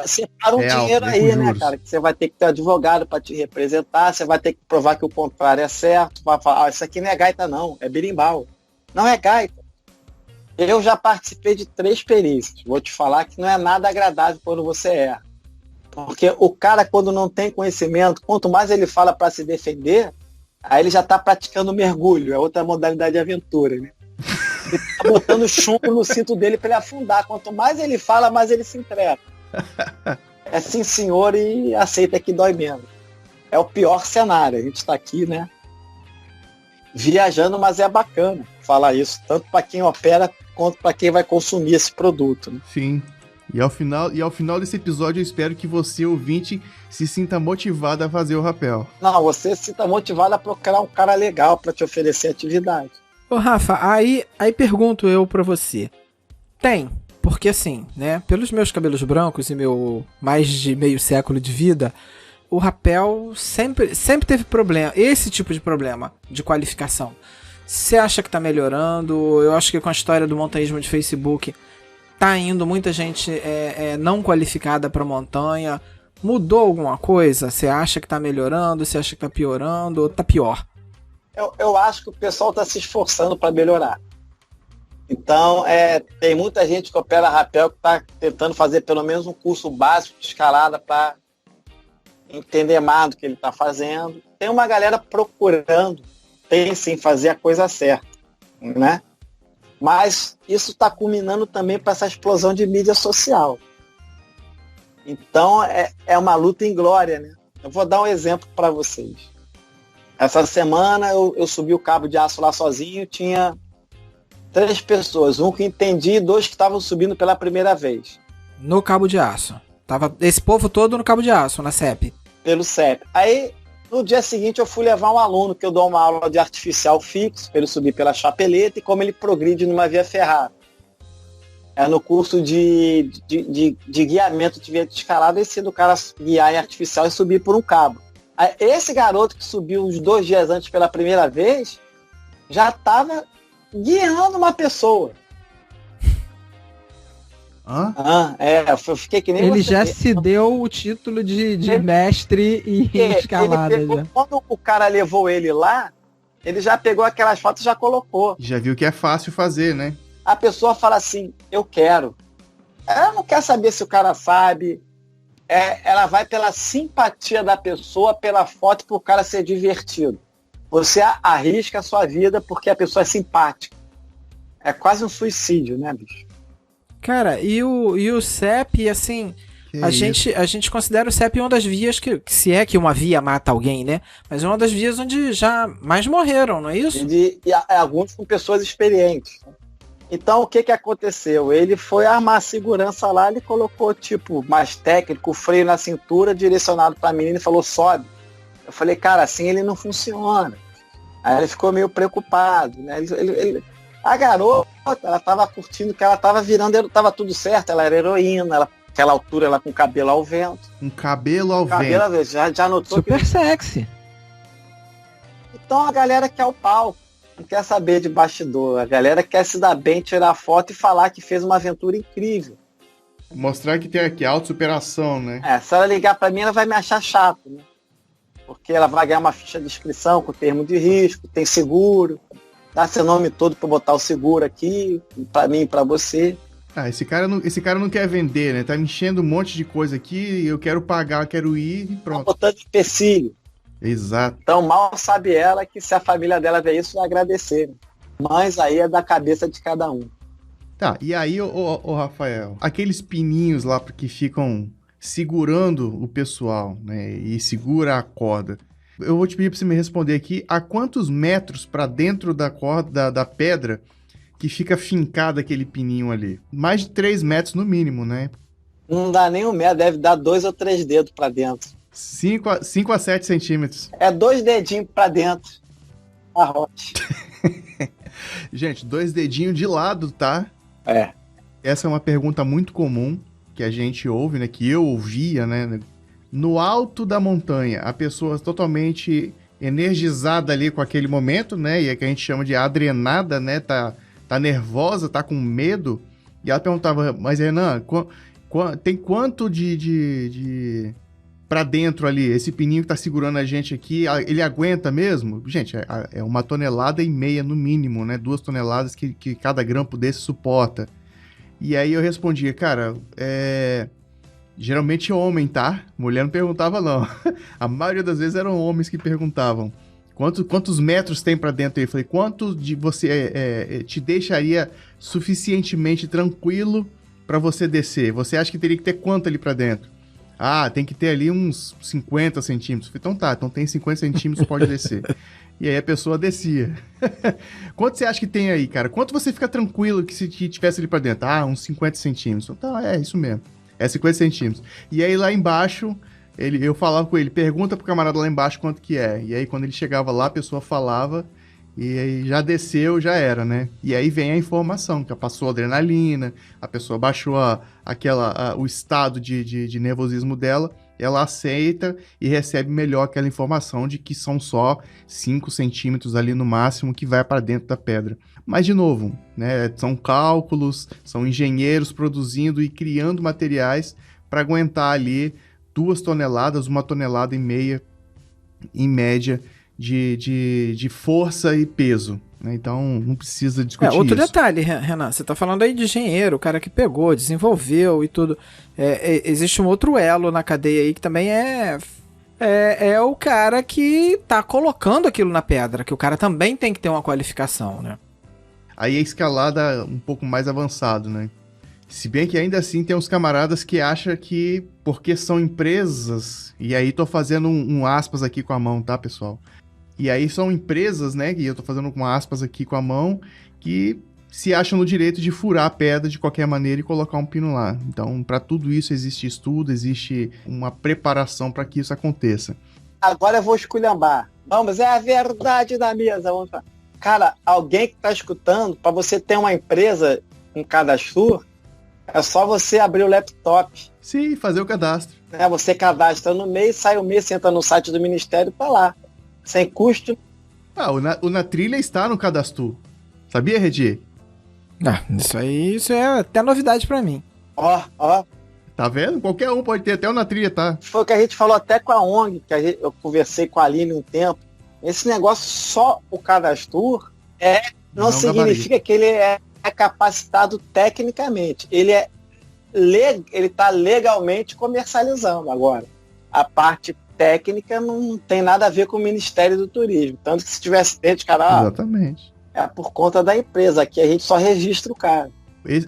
separa um dinheiro aí, né, cara? Que você vai ter que ter advogado para te representar, você vai ter que provar que o contrário é certo, vai falar, isso aqui não é gaita não, é berimbau. Não é gaita. Eu já participei de 3 perícias. Vou te falar que não é nada agradável quando você erra. Porque o cara, quando não tem conhecimento, quanto mais ele fala para se defender, aí ele já está praticando mergulho, é outra modalidade de aventura, né? Ele tá botando chumbo no cinto dele para ele afundar. Quanto mais ele fala, mais ele se entrega. É sim, senhor, e aceita que dói menos. É o pior cenário. A gente está aqui, né? Viajando, mas é bacana falar isso, tanto para quem opera quanto para quem vai consumir esse produto, né? Sim. E ao final desse episódio, eu espero que você, ouvinte, se sinta motivado a fazer o rapel. Não, você se sinta motivado a procurar um cara legal para te oferecer atividade. Ô Rafa, aí pergunto eu pra você. Tem, porque assim, né, pelos meus cabelos brancos e meu mais de meio século de vida, o rapel sempre teve problema, esse tipo de problema de qualificação. Você acha que tá melhorando? Eu acho que com a história do montanhismo de Facebook tá indo muita gente não qualificada pra montanha. Mudou alguma coisa? Você acha que tá melhorando? Você acha que tá piorando? Ou tá pior? Eu acho que o pessoal está se esforçando para melhorar. Então, tem muita gente que opera rapel que está tentando fazer pelo menos um curso básico de escalada para entender mais do que ele está fazendo. Tem uma galera procurando, tem sim, fazer a coisa certa, né? Mas isso está culminando também para essa explosão de mídia social. Então, é uma luta inglória, né? Eu vou dar um exemplo para vocês. Essa semana eu subi o cabo de aço lá sozinho, tinha 3 pessoas, um que entendi e 2 que estavam subindo pela primeira vez. No cabo de aço. Tava esse povo todo no cabo de aço, na CEP. Pelo CEP. Aí, no dia seguinte, eu fui levar um aluno, que eu dou uma aula de artificial fixo, para ele subir pela chapeleta e como ele progride numa via ferrada. É no curso de guiamento de via de escalada, esse do cara guiar em artificial e subir por um cabo. Esse garoto que subiu uns 2 dias antes pela primeira vez, já estava guiando uma pessoa. Eu fiquei que nem ele você. já se deu o título de mestre em escalada. Já. Quando o cara levou ele lá, ele já pegou aquelas fotos e já colocou. Já viu que é fácil fazer, né? A pessoa fala assim, eu quero. Ela não quer saber se o cara sabe. Ela vai pela simpatia da pessoa, pela foto, para o cara ser divertido. Você arrisca a sua vida porque a pessoa é simpática. É quase um suicídio, né, bicho? Cara, e o CEP, assim, a gente considera o CEP uma das vias que, se é que uma via mata alguém, né? Mas é uma das vias onde já mais morreram, não é isso? E alguns com pessoas experientes. Então, o que aconteceu? Ele foi armar a segurança lá, ele colocou, tipo, mais técnico, freio na cintura, direcionado pra menina e falou, sobe. Eu falei, cara, assim ele não funciona. Aí ele ficou meio preocupado, né? A garota, ela tava curtindo que ela tava virando, tava tudo certo, ela era heroína, aquela altura, ela com cabelo ao vento. Um cabelo ao vento. Já notou super sexy. Então a galera quer o palco. Não quer saber de bastidor. A galera quer se dar bem, tirar foto e falar que fez uma aventura incrível. Mostrar que tem aqui autossuperação, né? Se ela ligar pra mim, ela vai me achar chato, né? Porque ela vai ganhar uma ficha de inscrição com termo de risco, tem seguro, dá seu nome todo pra botar o seguro aqui, pra mim e pra você. Esse cara não quer vender, né? Tá me enchendo um monte de coisa aqui, eu quero pagar, quero ir e pronto. Tá botando empecilho. Exato. Então mal sabe ela que se a família dela ver isso, vai agradecer. Mas aí é da cabeça de cada um. Tá, e aí, ô Rafael, aqueles pininhos lá que ficam segurando o pessoal, né, e segura a corda. Eu vou te pedir pra você me responder aqui, a quantos metros pra dentro da corda, da pedra, que fica fincado aquele pininho ali? Mais de 3 metros no mínimo, né? Não dá nem 1 metro, deve dar 2 ou 3 dedos pra dentro. 5 a 7 centímetros. É 2 dedinhos pra dentro. Arrote. Gente, 2 dedinhos de lado, tá? Essa é uma pergunta muito comum que a gente ouve, né? Que eu ouvia, né? No alto da montanha, a pessoa totalmente energizada ali com aquele momento, né? E é que a gente chama de adrenada, né? Tá nervosa, tá com medo. E ela perguntava, mas Renan, tem quanto de pra dentro ali, esse pininho que tá segurando a gente aqui, ele aguenta mesmo? Gente, é 1,5 toneladas no mínimo, né? 2 toneladas que cada grampo desse suporta. E aí eu respondia, cara, geralmente homem, tá? Mulher não perguntava, não. A maioria das vezes eram homens que perguntavam. Quantos metros tem pra dentro? Eu falei, quanto de você te deixaria suficientemente tranquilo pra você descer? Você acha que teria que ter quanto ali pra dentro? Ah, tem que ter ali uns 50 centímetros. Eu falei, então tá, então tem 50 centímetros, pode descer. E aí a pessoa descia. Quanto você acha que tem aí, cara? Quanto você fica tranquilo que se tivesse ali pra dentro? Ah, uns 50 centímetros. Então é isso mesmo. É 50 centímetros. E aí lá embaixo, eu falava com ele, pergunta pro camarada lá embaixo quanto que é. E aí quando ele chegava lá, a pessoa falava e aí já desceu, já era, né? E aí vem a informação, que passou a adrenalina, a pessoa baixou o estado de nervosismo dela, ela aceita e recebe melhor aquela informação de que são só 5 centímetros ali no máximo que vai para dentro da pedra. Mas, de novo, né, são cálculos, são engenheiros produzindo e criando materiais para aguentar ali 2 toneladas, 1,5 toneladas, em média, de força e peso. Né? Então, não precisa discutir outro isso. detalhe, Renan, você está falando aí de engenheiro, o cara que pegou, desenvolveu e tudo. Existe um outro elo na cadeia aí que também é o cara que tá colocando aquilo na pedra, que o cara também tem que ter uma qualificação, né? Aí a escalada um pouco mais avançado, né? Se bem que ainda assim tem uns camaradas que acham que, porque são empresas, e aí tô fazendo um aspas aqui com a mão, tá, pessoal? E aí são empresas, né, que eu tô fazendo com aspas aqui com a mão, que se acham no direito de furar a pedra de qualquer maneira e colocar um pino lá. Então, para tudo isso existe estudo, existe uma preparação para que isso aconteça. Agora eu vou esculhambar. Vamos, é a verdade da mesa. Vamos falar. Cara, alguém que tá escutando, para você ter uma empresa com cadastro, é só você abrir o laptop. Sim, fazer o cadastro. Você cadastra no mês, sai o mês, você entra no site do Ministério, tá lá. Sem custo. O Na Trilha está no cadastro. Sabia, Redi? Isso é até novidade pra mim. Ó. Tá vendo? Qualquer um pode ter, até o Na Trilha, tá? Foi o que a gente falou até com a ONG, eu conversei com a Aline um tempo. Esse negócio, só o cadastro, não significa que ele é capacitado tecnicamente. Ele está legalmente comercializando agora. A parte técnica não tem nada a ver com o Ministério do Turismo. Tanto que se tivesse dentro, cara, exatamente. É por conta da empresa. Aqui a gente só registra o cara.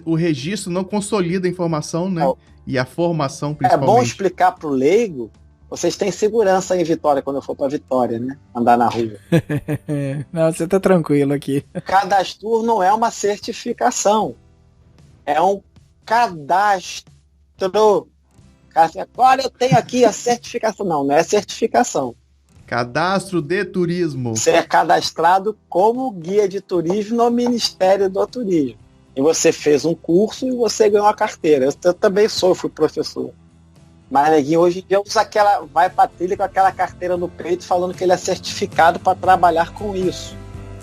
O registro não consolida a informação, né? E a formação, principalmente. É bom explicar para o leigo. Vocês têm segurança em Vitória quando eu for para Vitória, né? Andar na rua. Não, você tá tranquilo aqui. Cadastro não é uma certificação. É um cadastro. Agora eu tenho aqui a certificação. Não é certificação. Cadastro de turismo. Você é cadastrado como guia de turismo no Ministério do Turismo. E você fez um curso e você ganhou a carteira. Eu também fui professor. Mas neguinho hoje em dia vai pra trilha com aquela carteira no peito falando que ele é certificado para trabalhar com isso.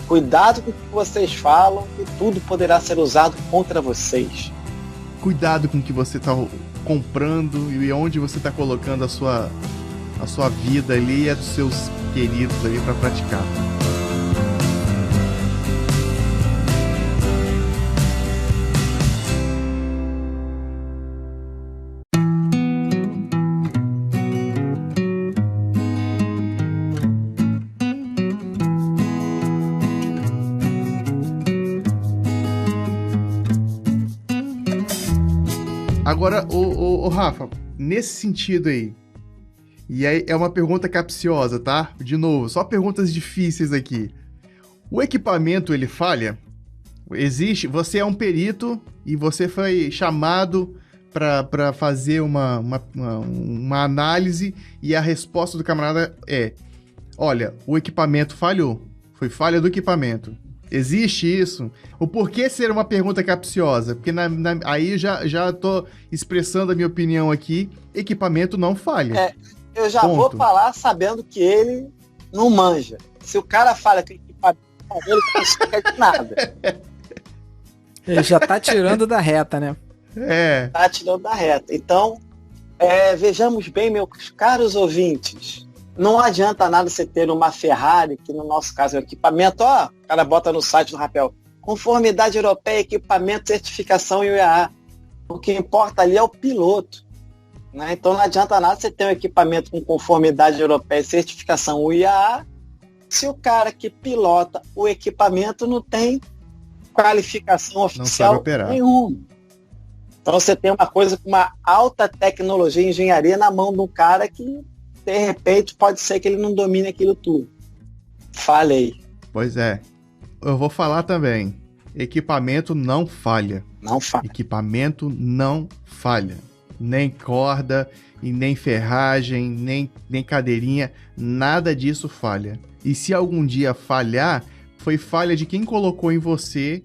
Cuidado com o que vocês falam, e tudo poderá ser usado contra vocês. Cuidado com o que você está comprando e onde você está colocando a sua vida ali e a dos seus queridos ali para praticar. Agora, o Rafa, nesse sentido aí, e aí é uma pergunta capciosa, tá? De novo, só perguntas difíceis aqui. O equipamento, ele falha? Você é um perito e você foi chamado para fazer uma análise e a resposta do camarada é: olha, o equipamento falhou. Foi falha do equipamento. Existe isso? O porquê ser uma pergunta capciosa? Porque aí já tô expressando a minha opinião aqui. Equipamento não falha. Eu já vou falar sabendo que ele não manja. Se o cara fala que o equipamento falha, ele não explica de nada. Ele já tá tirando da reta, né? Tá tirando da reta. Então, Vejamos bem, meus caros ouvintes, não adianta nada você ter uma Ferrari, que no nosso caso é o equipamento, o cara bota no site do Rapel, conformidade europeia, equipamento, certificação e UEA. O que importa ali é o piloto. Né? Então não adianta nada você ter um equipamento com conformidade europeia e certificação UIAA se o cara que pilota o equipamento não tem qualificação oficial nenhuma. Então você tem uma coisa com uma alta tecnologia e engenharia na mão de um cara que, de repente, pode ser que ele não domine aquilo tudo. Falei. Pois é. Eu vou falar também. Equipamento não falha. Não falha. Equipamento não falha. Nem corda, e nem ferragem, nem cadeirinha, nada disso falha. E se algum dia falhar, foi falha de quem colocou em você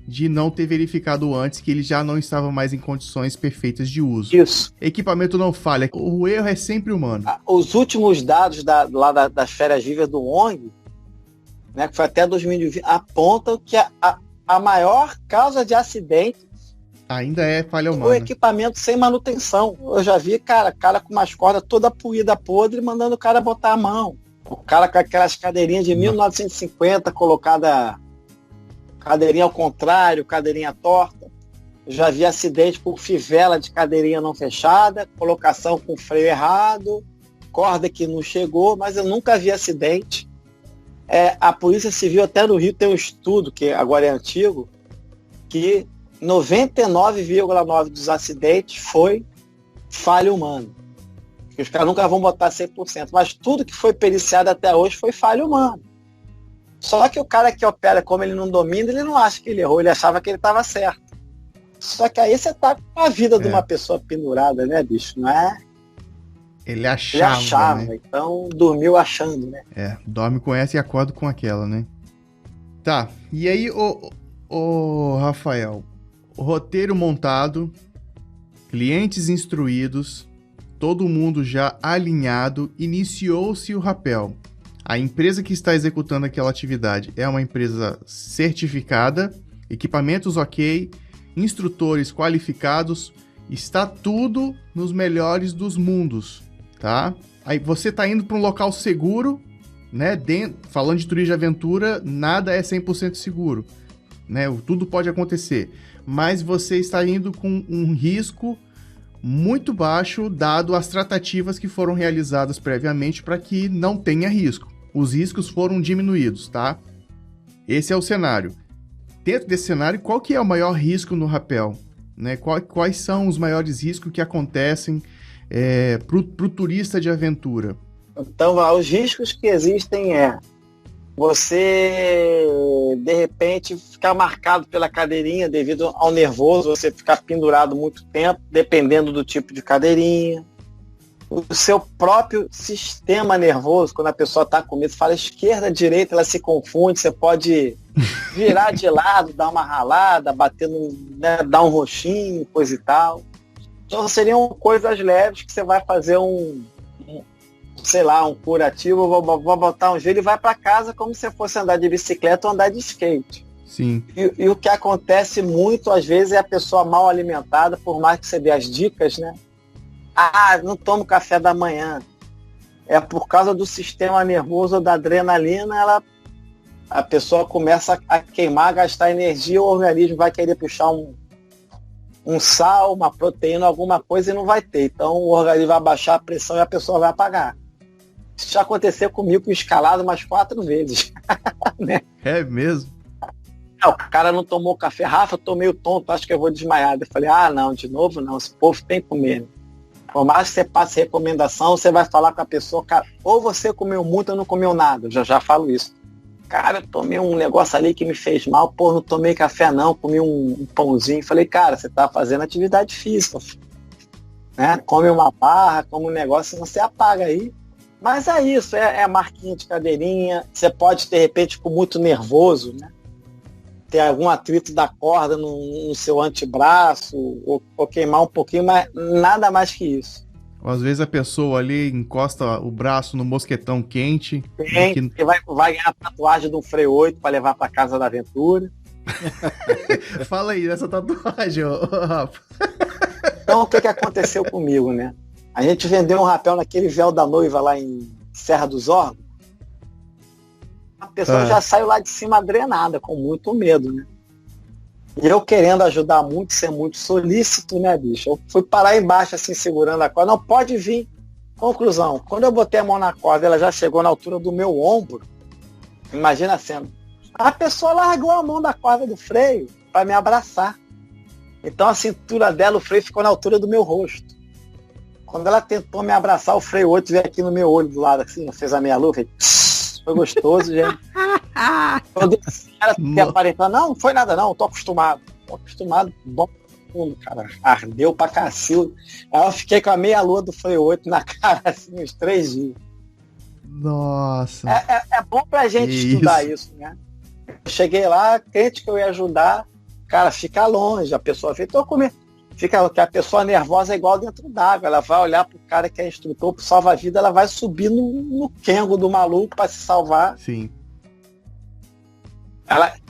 de não ter verificado antes que ele já não estava mais em condições perfeitas de uso. Isso. Equipamento não falha, o erro é sempre humano. Os últimos dados das férias vivas do ONG, né, que foi até 2020, apontam que a maior causa de acidente ainda é falha humana. O equipamento sem manutenção. Eu já vi, cara com umas cordas toda poída, podre, mandando o cara botar a mão. O cara com aquelas cadeirinhas de 1950, colocada cadeirinha ao contrário, cadeirinha torta. Eu já vi acidente por fivela de cadeirinha não fechada, colocação com freio errado, corda que não chegou, mas eu nunca vi acidente. A Polícia Civil, até no Rio, tem um estudo, que agora é antigo, que 99,9% dos acidentes foi falha humana. Os caras nunca vão botar 100%, mas tudo que foi periciado até hoje foi falha humana. Só que o cara que opera, como ele não domina, ele não acha que ele errou, ele achava que ele estava certo. Só que aí você tá com a vida de uma pessoa pendurada, né, bicho? Não é? Ele achava, né? Então dormiu achando, né? Dorme com essa e acorda com aquela, né? Tá, e aí, ô Rafael, o roteiro montado, clientes instruídos, todo mundo já alinhado, iniciou-se o rapel. A empresa que está executando aquela atividade é uma empresa certificada, equipamentos ok, instrutores qualificados, está tudo nos melhores dos mundos, tá? Aí você está indo para um local seguro, né? Falando de turismo de aventura, nada é 100% seguro, né? Tudo pode acontecer, mas você está indo com um risco muito baixo, dado as tratativas que foram realizadas previamente para que não tenha risco. Os riscos foram diminuídos, tá? Esse é o cenário. Dentro desse cenário, qual que é o maior risco no rapel? Né? Quais são os maiores riscos que acontecem para o turista de aventura? Então, os riscos que existem você, de repente, ficar marcado pela cadeirinha devido ao nervoso, você ficar pendurado muito tempo, dependendo do tipo de cadeirinha. O seu próprio sistema nervoso, quando a pessoa está com medo, fala esquerda, direita, ela se confunde, você pode virar de lado, dar uma ralada, bater né, dar um roxinho, coisa e tal. Então seriam coisas leves que você vai fazer um curativo, vou botar um gelo e vai para casa como se fosse andar de bicicleta ou andar de skate. Sim. E o que acontece muito às vezes é a pessoa mal alimentada, por mais que você dê as dicas, né? Não tomo café da manhã. É por causa do sistema nervoso, da adrenalina, a pessoa começa a queimar, a gastar energia, o organismo vai querer puxar um sal, uma proteína, alguma coisa e não vai ter. Então o organismo vai baixar a pressão e a pessoa vai apagar. Isso já aconteceu comigo com escalada umas 4 vezes. Né? É mesmo? O cara não tomou café. Rafa, eu tô meio tonto, acho que eu vou desmaiar. Eu falei, não, de novo não, esse povo tem que comer. Por mais que você passe recomendação, você vai falar com a pessoa, cara, ou você comeu muito ou não comeu nada. Eu já falo isso. Cara, eu tomei um negócio ali que me fez mal, não tomei café não, comi um pãozinho. Falei, cara, você tá fazendo atividade física, né? Come uma barra, come um negócio, senão você apaga aí. Mas é isso, é marquinha de cadeirinha, você pode, de repente, ficar muito nervoso, né? Ter algum atrito da corda no seu antebraço, ou queimar um pouquinho, mas nada mais que isso. Às vezes a pessoa ali encosta o braço no mosquetão quente. Que vai ganhar a tatuagem de um freio 8 para levar para casa da aventura. Fala aí dessa tatuagem, Rafa. Então o que aconteceu comigo, né? A gente vendeu um rapel naquele véu da noiva lá em Serra dos Órgãos. A pessoa já saiu lá de cima drenada, com muito medo, né? E eu querendo ajudar muito, ser muito solícito, né, bicho? Eu fui parar embaixo, assim, segurando a corda. Não, pode vir. Conclusão, quando eu botei a mão na corda, ela já chegou na altura do meu ombro. Imagina a cena. A pessoa largou a mão da corda do freio para me abraçar. Então a cintura dela, o freio ficou na altura do meu rosto. Quando ela tentou me abraçar, o freio 8 veio aqui no meu olho do lado, assim, fez a minha luva. Foi gostoso, gente. Eu desci, ela aparentando, não foi nada não, tô acostumado. Bom mundo, cara. Ardeu pra cacildo. Aí eu fiquei com a meia lua do freio 8 na cara, assim, uns 3 dias. Nossa. É bom pra gente estudar isso, né? Eu cheguei lá, crente que eu ia ajudar, cara, fica longe, a pessoa vê, tô comendo. Fica que a pessoa nervosa é igual dentro d'água, ela vai olhar pro cara que é instrutor, pro salva-vida, ela vai subir no quengo do maluco para se salvar. Sim.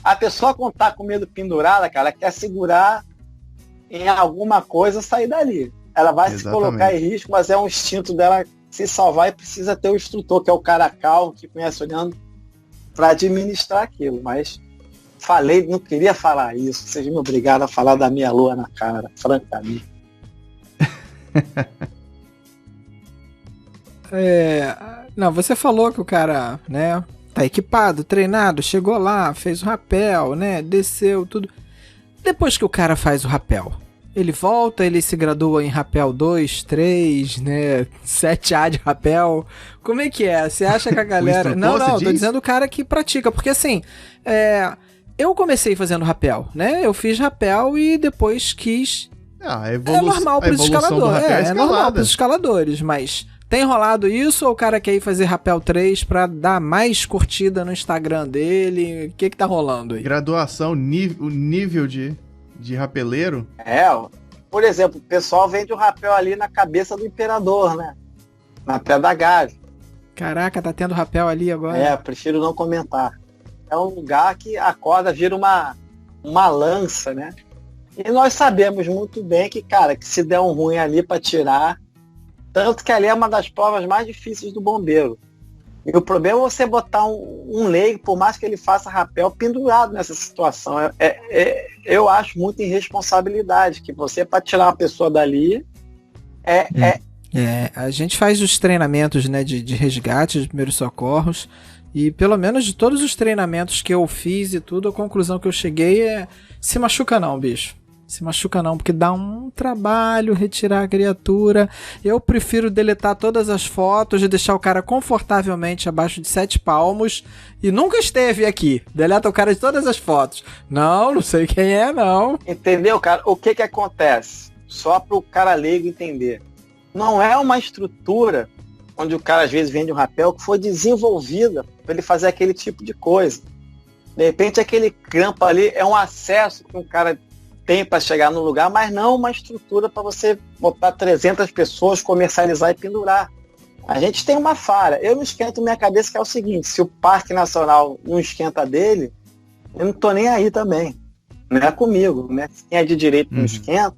A pessoa quando tá com medo pendurada, cara, ela quer segurar em alguma coisa, sair dali. Ela vai se colocar em risco, mas é um instinto dela se salvar e precisa ter o instrutor, que é o cara calmo, que conhece olhando, para administrar aquilo. Mas falei, não queria falar isso. Vocês me obrigaram a falar da minha lua na cara, francamente. Não, você falou que o cara, né, tá equipado, treinado, chegou lá, fez o rapel, né, desceu, tudo. Depois que o cara faz o rapel, ele volta, ele se gradua em rapel 2, 3, né, 7A de rapel. Como é que é? Você acha que a galera... Não, tô dizendo o cara que pratica, porque assim, eu comecei fazendo rapel, né, eu fiz rapel e depois quis... é normal para os escaladores, é normal para os escaladores, mas... Tem rolado isso ou o cara quer ir fazer rapel 3 pra dar mais curtida no Instagram dele? O que tá rolando aí? Graduação, o nível de rapeleiro? Por exemplo, o pessoal vende o rapel ali na cabeça do imperador, né? Na Pé da Gávea. Caraca, tá tendo rapel ali agora? Prefiro não comentar. É um lugar que a corda vira uma lança, né? E nós sabemos muito bem que, cara, que se der um ruim ali pra tirar... Tanto que ali é uma das provas mais difíceis do bombeiro. E o problema é você botar um leigo, por mais que ele faça rapel, pendurado nessa situação. Eu acho muita irresponsabilidade, que você, para tirar uma pessoa dali, a gente faz os treinamentos, né, de resgate, de primeiros socorros, e pelo menos de todos os treinamentos que eu fiz e tudo, a conclusão que eu cheguei é: se machuca não, bicho. Se machuca não, porque dá um trabalho retirar a criatura. Eu prefiro deletar todas as fotos e deixar o cara confortavelmente abaixo de 7 palmos e nunca esteve aqui. Deleta o cara de todas as fotos. Não sei quem é, não. Entendeu, cara? O que acontece? Só para o cara leigo entender. Não é uma estrutura onde o cara às vezes vende um rapel que foi desenvolvida para ele fazer aquele tipo de coisa. De repente aquele grampo ali é um acesso que um cara tem para chegar no lugar, mas não uma estrutura para você botar 300 pessoas, comercializar e pendurar. A gente tem uma falha. Eu não esquento minha cabeça, que é o seguinte: se o Parque Nacional não esquenta dele, eu não tô nem aí também. Não é comigo, né? Quem é de direito não esquenta.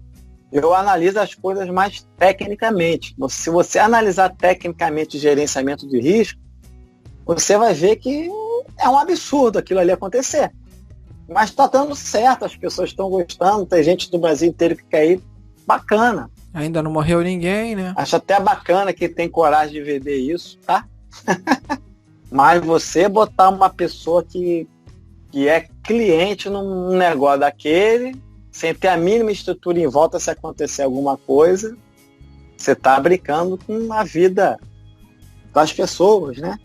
Eu analiso as coisas mais tecnicamente. Se você analisar tecnicamente o gerenciamento de risco, você vai ver que é um absurdo aquilo ali acontecer. Mas tá dando certo, as pessoas estão gostando, tem gente do Brasil inteiro que quer ir, bacana. Ainda não morreu ninguém, né? Acho até bacana que tem coragem de vender isso, tá? Mas você botar uma pessoa que é cliente num negócio daquele, sem ter a mínima estrutura em volta se acontecer alguma coisa, você tá brincando com a vida das pessoas, né?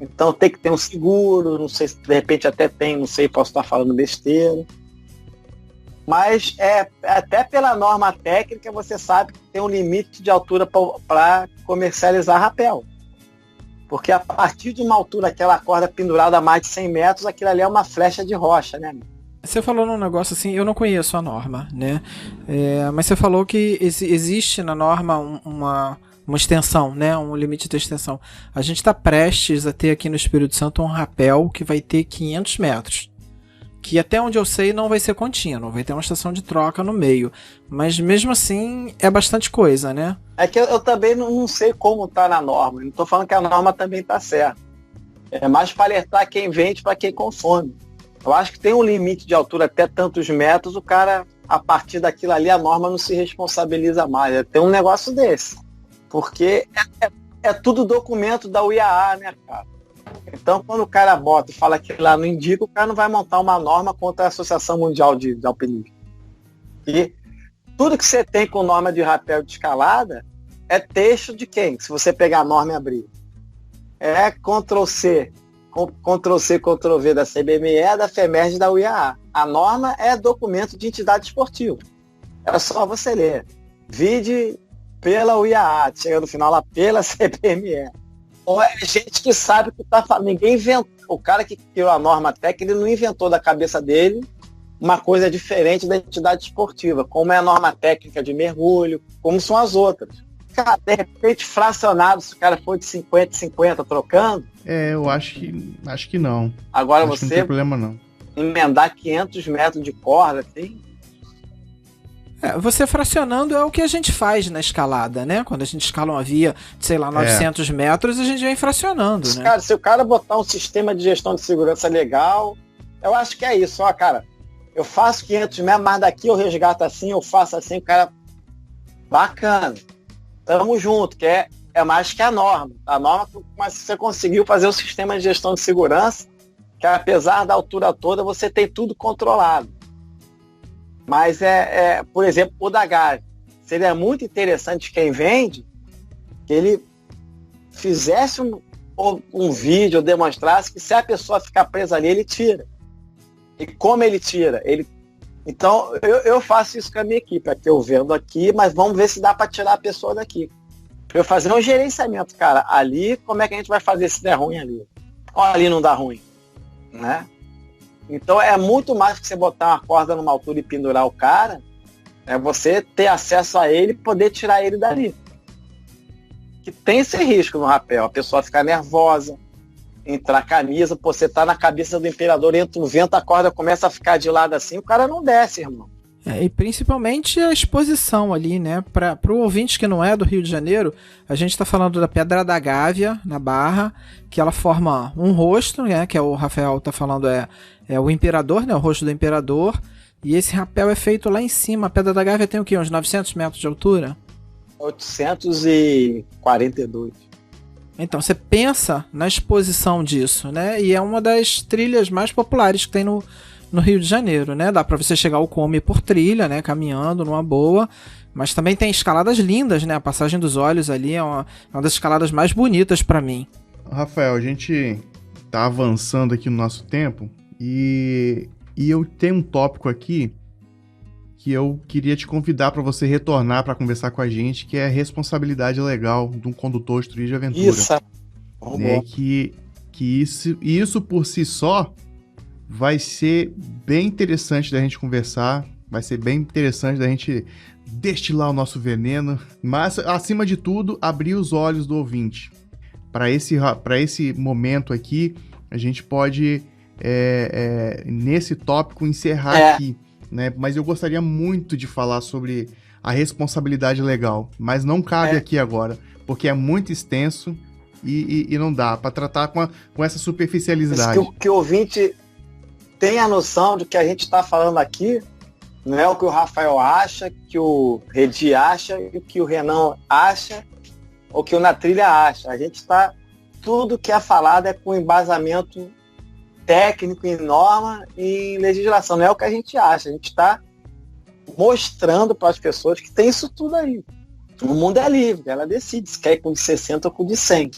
Então tem que ter um seguro, não sei se de repente até tem, não sei, posso estar falando besteira. Mas até pela norma técnica você sabe que tem um limite de altura para comercializar rapel. Porque a partir de uma altura, aquela corda pendurada a mais de 100 metros, aquilo ali é uma flecha de rocha, né? Você falou num negócio assim, eu não conheço a norma, né? Mas você falou que existe na norma uma extensão, né? Um limite de extensão. A gente está prestes a ter aqui no Espírito Santo um rapel que vai ter 500 metros. que até onde eu sei não vai ser contínuo, vai ter uma estação de troca no meio, mas mesmo assim é bastante coisa, né? É que eu também não sei como tá na norma, não estou falando que a norma também tá certa. É mais para alertar quem vende para quem consome. Eu acho que tem um limite de altura até tantos metros, o cara, a partir daquilo ali, a norma não se responsabiliza mais. Tem um negócio desse. Porque é tudo documento da UIAA, né, cara? Então, quando o cara bota e fala que lá não indica, o cara não vai montar uma norma contra a Associação Mundial de Alpinismo. E tudo que você tem com norma de rapel de escalada é texto de quem? Se você pegar a norma e abrir. É Ctrl+C, Ctrl+V da CBME, da FEMERG e da UIAA. A norma é documento de entidade esportiva. É só você ler. Vide pela UIAA, chega no final lá pela CBME. Ou é gente que sabe o que está falando. Ninguém inventou. O cara que criou a norma técnica, ele não inventou da cabeça dele uma coisa diferente da entidade esportiva, como é a norma técnica de mergulho, como são as outras. Cara, de repente, fracionado, se o cara for de 50-50 trocando. Eu acho que não. Agora acho que você não tem problema, não. Emendar 500 metros de corda, assim. Você fracionando é o que a gente faz na escalada, né? Quando a gente escala uma via de, sei lá, 900 metros, a gente vem fracionando, né? Cara, se o cara botar um sistema de gestão de segurança legal, eu acho que é isso. Ó, cara, eu faço 500 metros, mas daqui eu resgato assim, eu faço assim, o cara... Bacana. Tamo junto, que é mais que a norma. A norma, mas você conseguiu fazer o sistema de gestão de segurança, que apesar da altura toda, você tem tudo controlado. Mas por exemplo, o da Gávea. Seria muito interessante quem vende, que ele fizesse um vídeo, ou demonstrasse que se a pessoa ficar presa ali, ele tira. E como ele tira? Então, eu faço isso com a minha equipe. Aqui eu vendo aqui, mas vamos ver se dá para tirar a pessoa daqui. Pra eu fazer um gerenciamento, cara. Ali, como é que a gente vai fazer se der ruim ali? Olha, ali não dá ruim, né? Então, é muito mais que você botar uma corda numa altura e pendurar o cara, é você ter acesso a ele e poder tirar ele dali. Que tem esse risco no rapel. A pessoa ficar nervosa, entrar a camisa, você tá na cabeça do imperador, entra um vento, a corda começa a ficar de lado assim, o cara não desce, irmão. E principalmente a exposição ali, né? Para o ouvinte que não é do Rio de Janeiro, a gente está falando da Pedra da Gávea, na Barra, que ela forma um rosto, né? Que o Rafael está falando é o imperador, né? O rosto do imperador. E esse rapel é feito lá em cima. A Pedra da Gávea tem o quê? Uns 900 metros de altura? 842. Então, você pensa na exposição disso, né? E é uma das trilhas mais populares que tem no Rio de Janeiro, né? Dá pra você chegar ao cume por trilha, né? Caminhando numa boa. Mas também tem escaladas lindas, né? A Passagem dos Olhos ali é uma das escaladas mais bonitas pra mim. Rafael, a gente tá avançando aqui no nosso tempo e eu tenho um tópico aqui que eu queria te convidar para você retornar para conversar com a gente, que é a responsabilidade legal de um condutor de turismo de aventura. Isso. Né? Que isso por si só vai ser bem interessante da gente conversar, vai ser bem interessante da gente destilar o nosso veneno, mas, acima de tudo, abrir os olhos do ouvinte. Para esse momento aqui, a gente pode, nesse tópico, encerrar aqui. Né? Mas eu gostaria muito de falar sobre a responsabilidade legal, mas não cabe aqui agora, porque é muito extenso e não dá para tratar com essa superficialidade. Que o ouvinte tenha a noção de que a gente está falando aqui não é o que o Rafael acha, que o Redi acha, e o que o Renan acha, ou que o Na Trilha acha. A gente está... Tudo que é falado é com embasamento técnico em norma e em legislação. Não é o que a gente acha. A gente está mostrando para as pessoas que tem isso tudo aí. O mundo é livre, ela decide se quer ir com de 60 ou com de 100.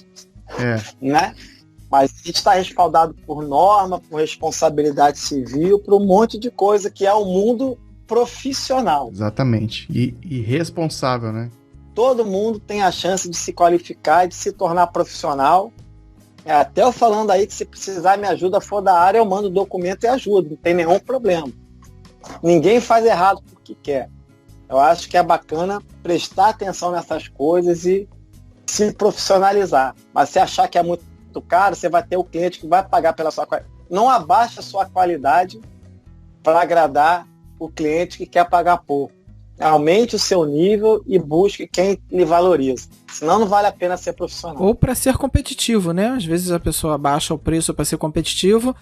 Né? Mas a gente está respaldado por norma, por responsabilidade civil, por um monte de coisa que é o mundo profissional. Exatamente. E responsável, né? Todo mundo tem a chance de se qualificar e de se tornar profissional. Até eu falando aí que se precisar me ajuda, for da área, eu mando o documento e ajudo. Não tem nenhum problema. Ninguém faz errado porque quer. Eu acho que é bacana prestar atenção nessas coisas e se profissionalizar. Mas se achar que é muito caro, você vai ter o cliente que vai pagar pela sua qualidade. Não abaixa a sua qualidade para agradar o cliente que quer pagar pouco. Aumente o seu nível e busque quem lhe valoriza. Senão não vale a pena ser profissional. Ou para ser competitivo, né? Às vezes a pessoa baixa o preço para ser competitivo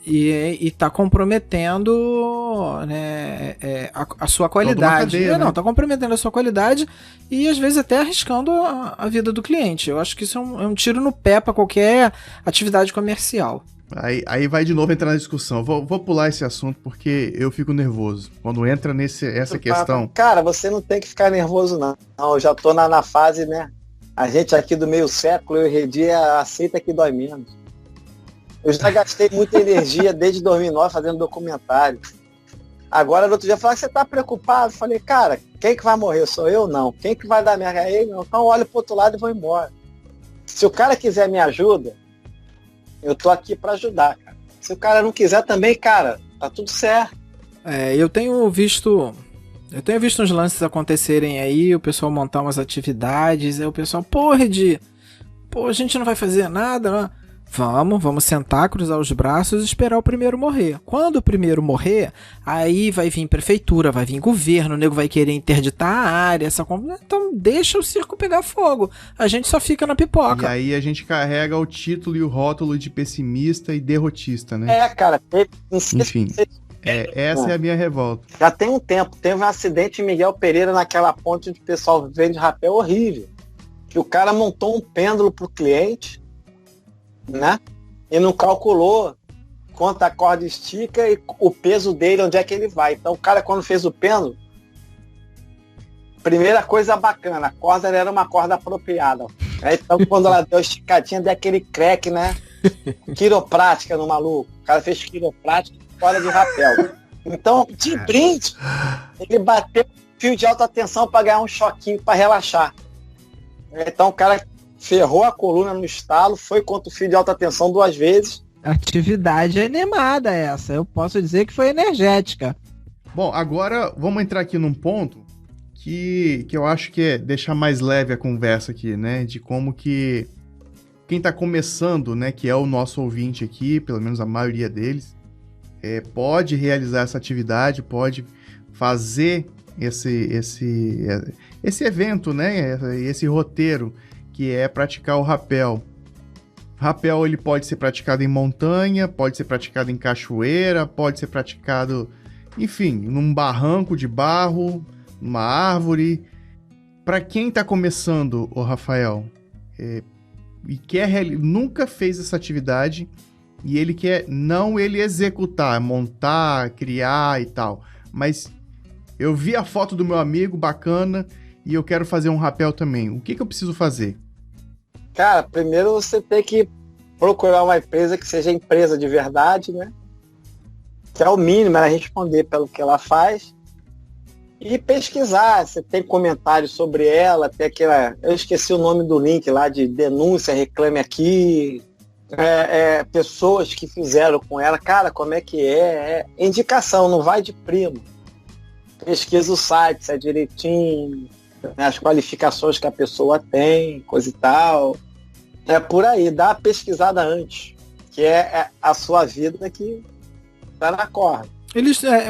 e está comprometendo, né, a sua qualidade. Cadeia, né? Não, está comprometendo a sua qualidade e às vezes até arriscando a vida do cliente. Eu acho que isso é um tiro no pé para qualquer atividade comercial. Aí vai de novo entrar na discussão. Vou pular esse assunto porque eu fico nervoso quando entra essa questão. Cara, você não tem que ficar nervoso, não. Eu já tô na fase, né? A gente aqui do meio século, eu e Redi, aceita que dói menos. Eu já gastei muita energia desde 2009 fazendo documentário. Agora, no outro dia, falaram que você tá preocupado. Eu falei, cara, quem que vai morrer? Sou eu? Não. Quem que vai dar merda? É ele? Não. Então olho pro outro lado e vou embora. Se o cara quiser me ajuda, eu tô aqui para ajudar, cara. Se o cara não quiser também, cara, tá tudo certo. Eu tenho visto uns lances acontecerem aí, o pessoal montar umas atividades, aí o pessoal, Redi, a gente não vai fazer nada, né? Vamos sentar, cruzar os braços e esperar o primeiro morrer. Quando o primeiro morrer, aí vai vir prefeitura, vai vir governo, o nego vai querer interditar a área, então deixa o circo pegar fogo. A gente só fica na pipoca. E aí a gente carrega o título e o rótulo de pessimista e derrotista, né? Cara, enfim. Essa é a minha revolta. Já tem um tempo, teve um acidente em Miguel Pereira naquela ponte onde o pessoal vende rapel horrível. Que o cara montou um pêndulo pro cliente, né? E não calculou quanto a corda estica e o peso dele, onde é que ele vai. Então o cara, quando fez o pêndulo, primeira coisa bacana, a corda era uma corda apropriada. Então quando ela deu a esticadinha, deu aquele crack, né? Quiroprática no maluco. O cara fez quiroprática fora de rapel. Então, de brinde, ele bateu fio de alta tensão para ganhar um choquinho, para relaxar. Então o cara ferrou a coluna no estalo, foi contra o fio de alta tensão 2 vezes. Atividade animada essa, eu posso dizer que foi energética. Bom, agora vamos entrar aqui num ponto que eu acho que é deixar mais leve a conversa aqui, né? De como que quem tá começando, né, que é o nosso ouvinte aqui, pelo menos a maioria deles, pode realizar essa atividade, pode fazer esse evento, né? Esse roteiro, que é praticar o rapel. Rapel, ele pode ser praticado em montanha, pode ser praticado em cachoeira, pode ser praticado, enfim, num barranco de barro, numa árvore. Para quem está começando, o Rafael, e nunca fez essa atividade, e ele quer não ele executar, montar, criar e tal, mas eu vi a foto do meu amigo, bacana, e eu quero fazer um rapel também. O que eu preciso fazer? Cara, primeiro você tem que procurar uma empresa que seja empresa de verdade, né? Que é o mínimo, ela responder pelo que ela faz. E pesquisar, você tem comentários sobre ela, tem aquela... Eu esqueci o nome do link lá de denúncia, reclame aqui. Pessoas que fizeram com ela, cara, como é que é? Indicação, não vai de primo. Pesquisa o site, se é direitinho, né, as qualificações que a pessoa tem, coisa e tal. É por aí, dá uma pesquisada antes, que é a sua vida que tá na corda.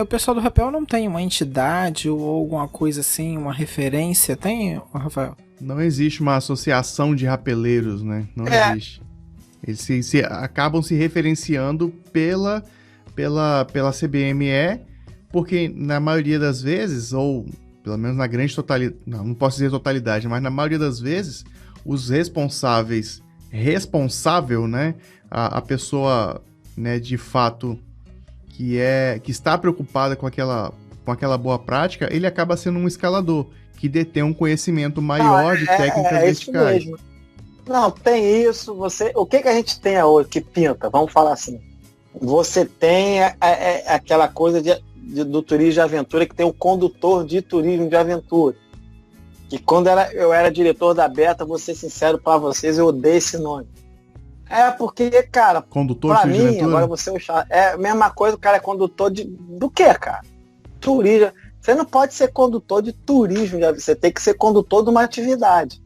O pessoal do rapel não tem uma entidade ou alguma coisa assim, uma referência, tem, Rafael? Não existe uma associação de rapeleiros, né? Não existe. Eles acabam se referenciando pela CBME, porque na maioria das vezes, ou pelo menos na grande totalidade, não posso dizer totalidade, mas na maioria das vezes, os responsável, né, a pessoa, né, de fato, que está preocupada com aquela boa prática, ele acaba sendo um escalador, que detém um conhecimento maior de técnicas verticais. Isso mesmo. Não, tem isso, o que a gente tem hoje que pinta, vamos falar assim, você tem aquela coisa do turismo de aventura, que tem o condutor de turismo de aventura. Que quando eu era diretor da Beta, vou ser sincero para vocês, eu odeio esse nome. Porque, cara, condutor pra de mim, aventura? agora você é a mesma coisa, o cara é condutor do quê, cara? Turismo. Você não pode ser condutor de turismo, você tem que ser condutor de uma atividade.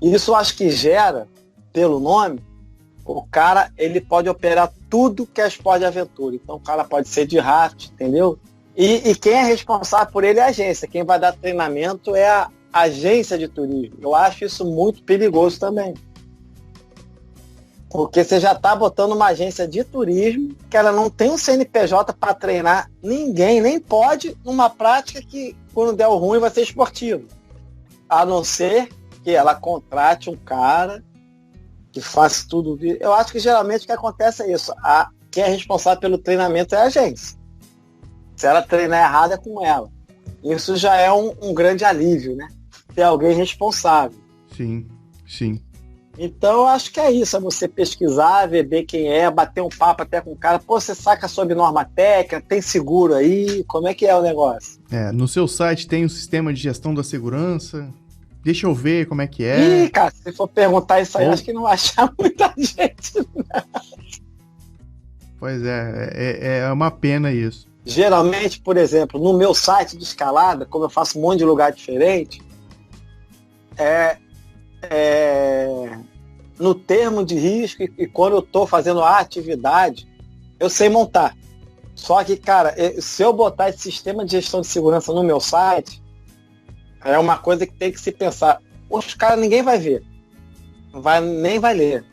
E isso eu acho que gera, pelo nome, O cara, ele pode operar tudo que é esporte de aventura. Então o cara pode ser de raft, entendeu? E quem é responsável por ele é a agência. Quem vai dar treinamento é a agência de turismo. Eu acho isso muito perigoso também. Porque você já está botando uma agência de turismo que ela não tem um CNPJ para treinar ninguém, nem pode, numa prática que, quando der o ruim, vai ser esportivo. A não ser que ela contrate um cara que faça tudo. Eu acho que geralmente o que acontece é isso. Quem é responsável pelo treinamento é a agência. Se ela treinar errado, é com ela. Isso já é um grande alívio, né? Ter alguém responsável. Sim, sim. Então, eu acho que é isso. É você pesquisar, ver quem é, bater um papo até com o cara. Pô, você saca sobre norma técnica, tem seguro aí? Como é que é o negócio? No seu site tem um sistema de gestão da segurança? Deixa eu ver como é que é. Ih, cara, se for perguntar isso aí, acho que não vai achar muita gente, não. Pois é uma pena isso. Geralmente, por exemplo, no meu site de escalada, como eu faço um monte de lugar diferente, no termo de risco e quando eu estou fazendo a atividade, eu sei montar. Só que, cara, se eu botar esse sistema de gestão de segurança no meu site, é uma coisa que tem que se pensar. Os caras ninguém vai ver. Nem vai ler.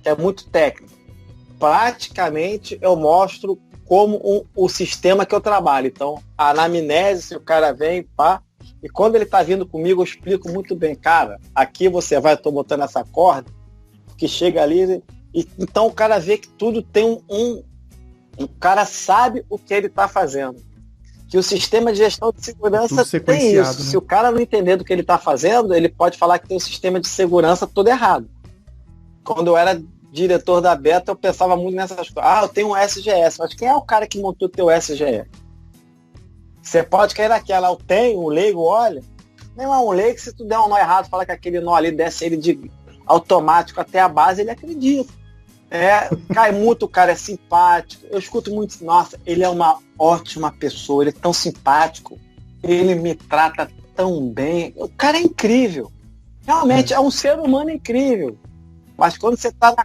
Que é muito técnico. Praticamente eu mostro como o sistema que eu trabalho. Então, a anamnese, se o cara vem, pá, e quando ele tá vindo comigo, eu explico muito bem. Cara, aqui você vai, eu tô botando essa corda, que chega ali, e então o cara vê que tudo tem o cara sabe o que ele tá fazendo. Que o sistema de gestão de segurança tem isso. Né? Se o cara não entender do que ele está fazendo, ele pode falar que tem o sistema de segurança todo errado. Quando eu era diretor da Beta, eu pensava muito nessas coisas. Eu tenho um SGS, mas quem é o cara que montou o teu SGS? Você pode cair naquela, eu tenho, o leigo, olha. Não é um leigo que se tu der um nó errado, fala que aquele nó ali desce ele de automático até a base, ele acredita. Cai muito, o cara é simpático. Eu escuto muito, nossa, ele é uma ótima pessoa, ele é tão simpático, ele me trata tão bem. O cara é incrível. Realmente é um ser humano incrível. Mas quando você tá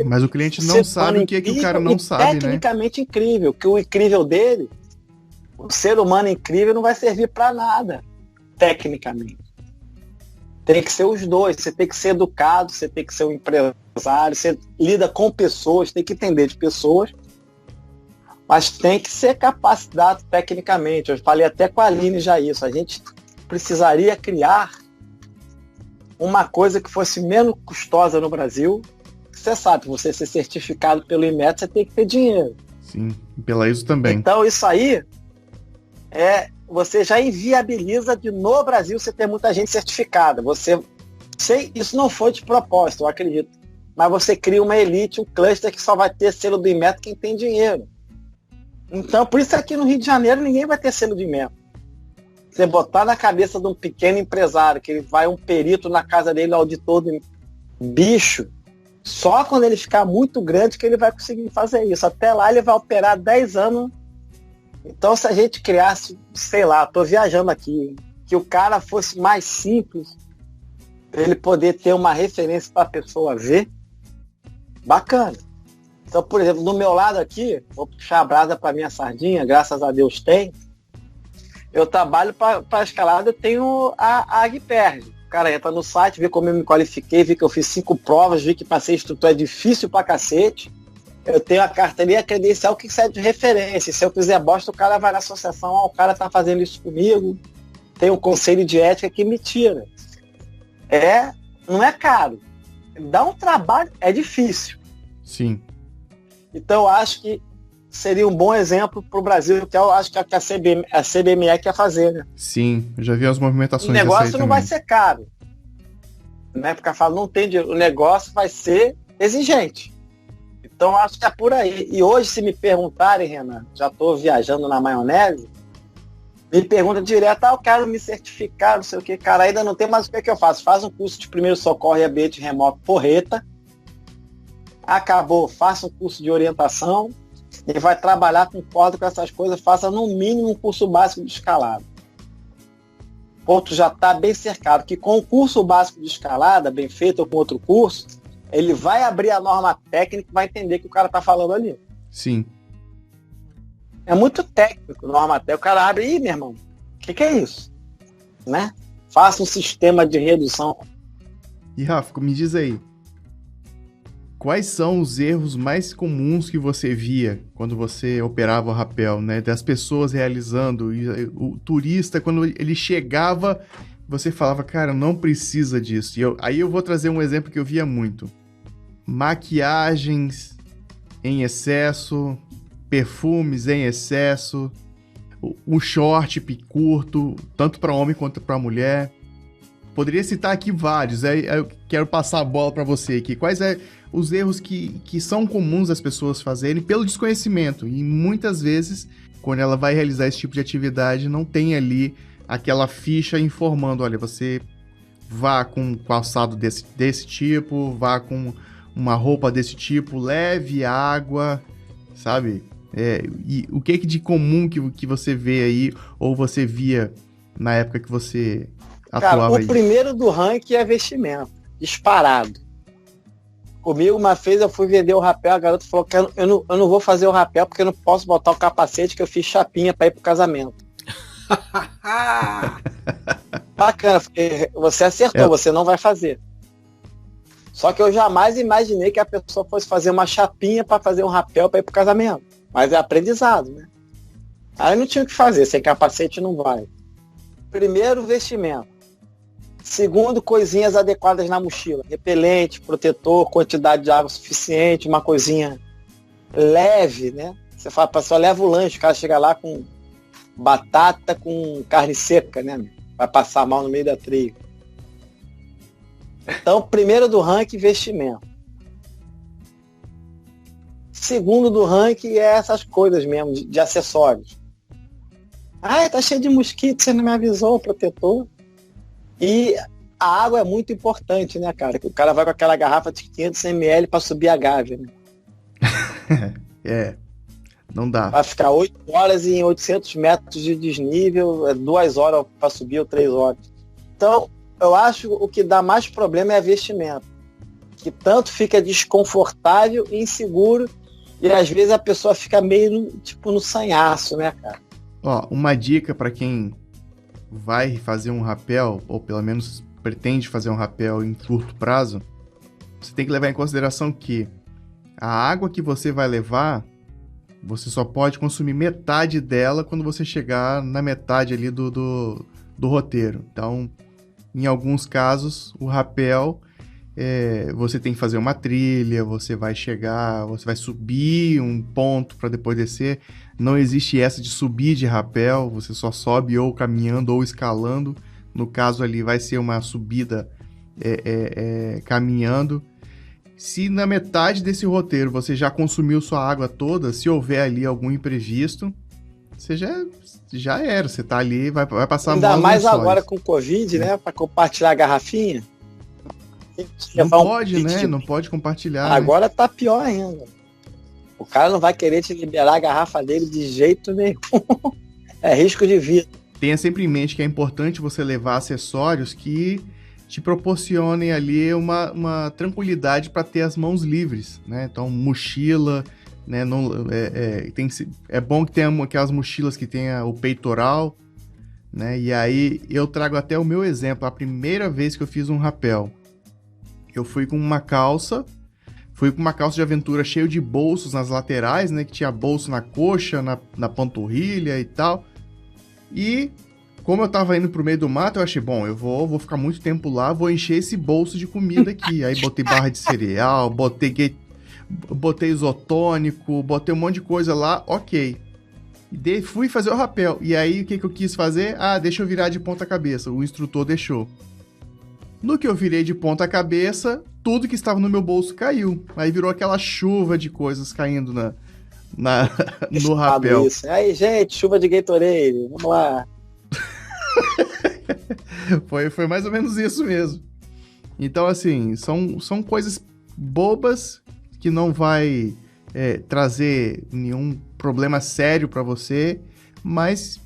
mas o cliente não sabe o que é que o cara não sabe, tecnicamente incrível, que o incrível dele, o ser humano incrível não vai servir para nada, tecnicamente. Tem que ser os dois, você tem que ser educado, você tem que ser um empresário, você lida com pessoas, tem que entender de pessoas, mas tem que ser capacitado tecnicamente. Eu falei até com a Aline já isso, a gente precisaria criar uma coisa que fosse menos custosa no Brasil. Você sabe, você ser certificado pelo IMET, você tem que ter dinheiro. Sim, pela ISO também. Então isso aí você já inviabiliza de no Brasil você ter muita gente certificada. Isso não foi de propósito, eu acredito. Mas você cria uma elite, um cluster que só vai ter selo do IMET quem tem dinheiro. Então, por isso aqui no Rio de Janeiro ninguém vai ter selo do IMET. Você botar na cabeça de um pequeno empresário, que ele vai um perito na casa dele, auditor do bicho, só quando ele ficar muito grande que ele vai conseguir fazer isso. Até lá ele vai operar 10 anos. Então, se a gente criasse, sei lá, tô viajando aqui, que o cara fosse mais simples, ele poder ter uma referência para a pessoa ver, bacana. Então, por exemplo, do meu lado aqui, vou puxar a brasa para minha sardinha, graças a Deus tem. Eu trabalho para escalada, eu tenho a Agperd. O cara entra no site, vê como eu me qualifiquei, vê que eu fiz 5 provas, vi que para ser instrutor é difícil pra cacete. Eu tenho a carteirinha e a credencial que serve de referência. Se eu fizer bosta, o cara vai na associação, o cara tá fazendo isso comigo. Tem um conselho de ética que me tira. Não é caro. Dá um trabalho, é difícil. Sim. Então eu acho que seria um bom exemplo para o Brasil, que eu acho que a CBME quer fazer, né? Sim, eu já vi as movimentações. O negócio não vai ser caro. Né? Porque fala, não tem dinheiro. O negócio vai ser exigente. Então acho que é por aí. E hoje, se me perguntarem, Renan, já estou viajando na maionese, me pergunta direto, eu quero me certificar, não sei o que, cara, ainda não tem, mas o que eu faço? Faz um curso de primeiro socorro e ambiente remoto porreta, acabou, faça um curso de orientação e vai trabalhar com corda com essas coisas, faça no mínimo um curso básico de escalada. Ponto, já está bem cercado, que com o curso básico de escalada, bem feito ou com outro curso, Ele vai abrir a norma técnica e vai entender que o cara tá falando ali. Sim. É muito técnico, norma técnica. O cara abre, ih, meu irmão, o que é isso? Né? Faça um sistema de redução. E Rafa, me diz aí, quais são os erros mais comuns que você via quando você operava o rapel, né? Das pessoas realizando, e o turista, quando ele chegava, você falava, cara, não precisa disso. Aí eu vou trazer um exemplo que eu via muito. Maquiagens em excesso, perfumes em excesso, um short curto, tanto para homem quanto para mulher. Poderia citar aqui vários, eu quero passar a bola para você aqui. Quais são os erros que são comuns as pessoas fazerem pelo desconhecimento? E muitas vezes, quando ela vai realizar esse tipo de atividade, não tem ali aquela ficha informando, olha, você vá com um calçado desse tipo, vá com uma roupa desse tipo, leve água, sabe? E o que de comum que você vê aí, ou você via na época que você atuava aí? Cara, o primeiro do ranking é vestimento, disparado. Comigo, uma vez eu fui vender o rapel, a garota falou que eu não vou fazer o rapel porque eu não posso botar o capacete que eu fiz chapinha para ir pro casamento. Bacana, porque você acertou, você não vai fazer. Só que eu jamais imaginei que a pessoa fosse fazer uma chapinha para fazer um rapel para ir pro casamento. Mas é aprendizado, né? Aí não tinha o que fazer, sem capacete não vai. Primeiro, vestimento. Segundo, coisinhas adequadas na mochila. Repelente, protetor, quantidade de água suficiente, uma coisinha leve, né? Você fala, a pessoa leva o lanche, o cara chega lá com batata com carne seca, né? Vai passar mal no meio da trilha. Então, primeiro do ranking, vestimento. Segundo do ranking é essas coisas mesmo, de acessórios. Ah, tá cheio de mosquito, você não me avisou, protetor. E a água é muito importante, né, cara? Que o cara vai com aquela garrafa de 500 ml para subir a Gávea, né? Não dá. Vai ficar 8 horas em 800 metros de desnível, 2 horas para subir ou 3 horas. Então, eu acho que o que dá mais problema é a vestimento. Que tanto fica desconfortável e inseguro, e às vezes a pessoa fica meio no sanhaço, né, cara? Ó, uma dica para quem vai fazer um rapel, ou pelo menos pretende fazer um rapel em curto prazo, você tem que levar em consideração que a água que você vai levar, você só pode consumir metade dela quando você chegar na metade ali do roteiro. Então, em alguns casos, o rapel, você tem que fazer uma trilha, você vai subir um ponto para depois descer. Não existe essa de subir de rapel, você só sobe ou caminhando ou escalando. No caso ali vai ser uma subida caminhando. Se na metade desse roteiro você já consumiu sua água toda, se houver ali algum imprevisto, você já era, você tá ali, vai passar mal. Ainda mais agora com o Covid, né, para compartilhar a garrafinha. Não pode, né? Não pode compartilhar. Agora tá pior ainda. O cara não vai querer te liberar a garrafa dele de jeito nenhum. É risco de vida. Tenha sempre em mente que é importante você levar acessórios que te proporcionem ali uma tranquilidade para ter as mãos livres, né? Então, mochila, né? É bom que tenha aquelas mochilas que tenha o peitoral, né? E aí eu trago até o meu exemplo. A primeira vez que eu fiz um rapel, eu fui com uma calça de aventura cheio de bolsos nas laterais, né? Que tinha bolso na coxa, na panturrilha e tal. E como eu tava indo pro meio do mato, eu achei, bom, eu vou ficar muito tempo lá, vou encher esse bolso de comida aqui. Aí botei barra de cereal, botei isotônico, botei um monte de coisa lá, ok. Fui fazer o rapel. E aí, o que eu quis fazer? Ah, deixa eu virar de ponta cabeça. O instrutor deixou. No que eu virei de ponta cabeça, tudo que estava no meu bolso caiu. Aí virou aquela chuva de coisas caindo no rapel. Isso. Aí, gente, chuva de Gatorade, vamos lá. Foi mais ou menos isso mesmo. Então, assim, são coisas bobas que não vai trazer nenhum problema sério para você, mas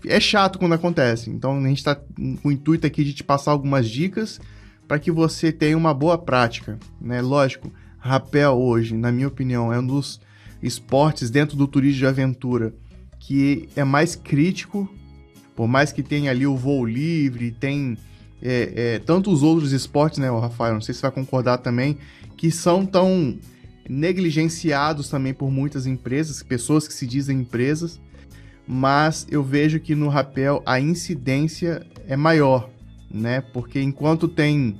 é chato quando acontece. Então, a gente tá com o intuito aqui de te passar algumas dicas para que você tenha uma boa prática, né? Lógico, rapel hoje, na minha opinião, é um dos esportes dentro do turismo de aventura que é mais crítico, por mais que tenha ali o voo livre, tem tantos outros esportes, né, Rafael, não sei se você vai concordar também, que são tão negligenciados também por muitas empresas, pessoas que se dizem empresas, mas eu vejo que no rapel a incidência é maior, né? Porque enquanto tem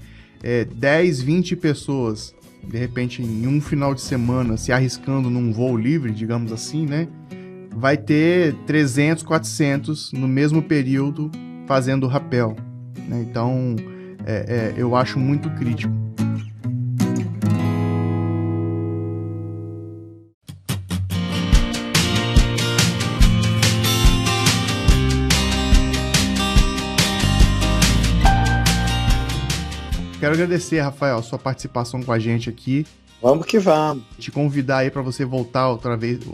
10, 20 pessoas, de repente em um final de semana, se arriscando num voo livre, digamos assim, né? Vai ter 300, 400 no mesmo período fazendo rapel, né? Então, eu acho muito crítico. Quero agradecer, Rafael, a sua participação com a gente aqui. Vamos que vamos. Te convidar aí para você voltar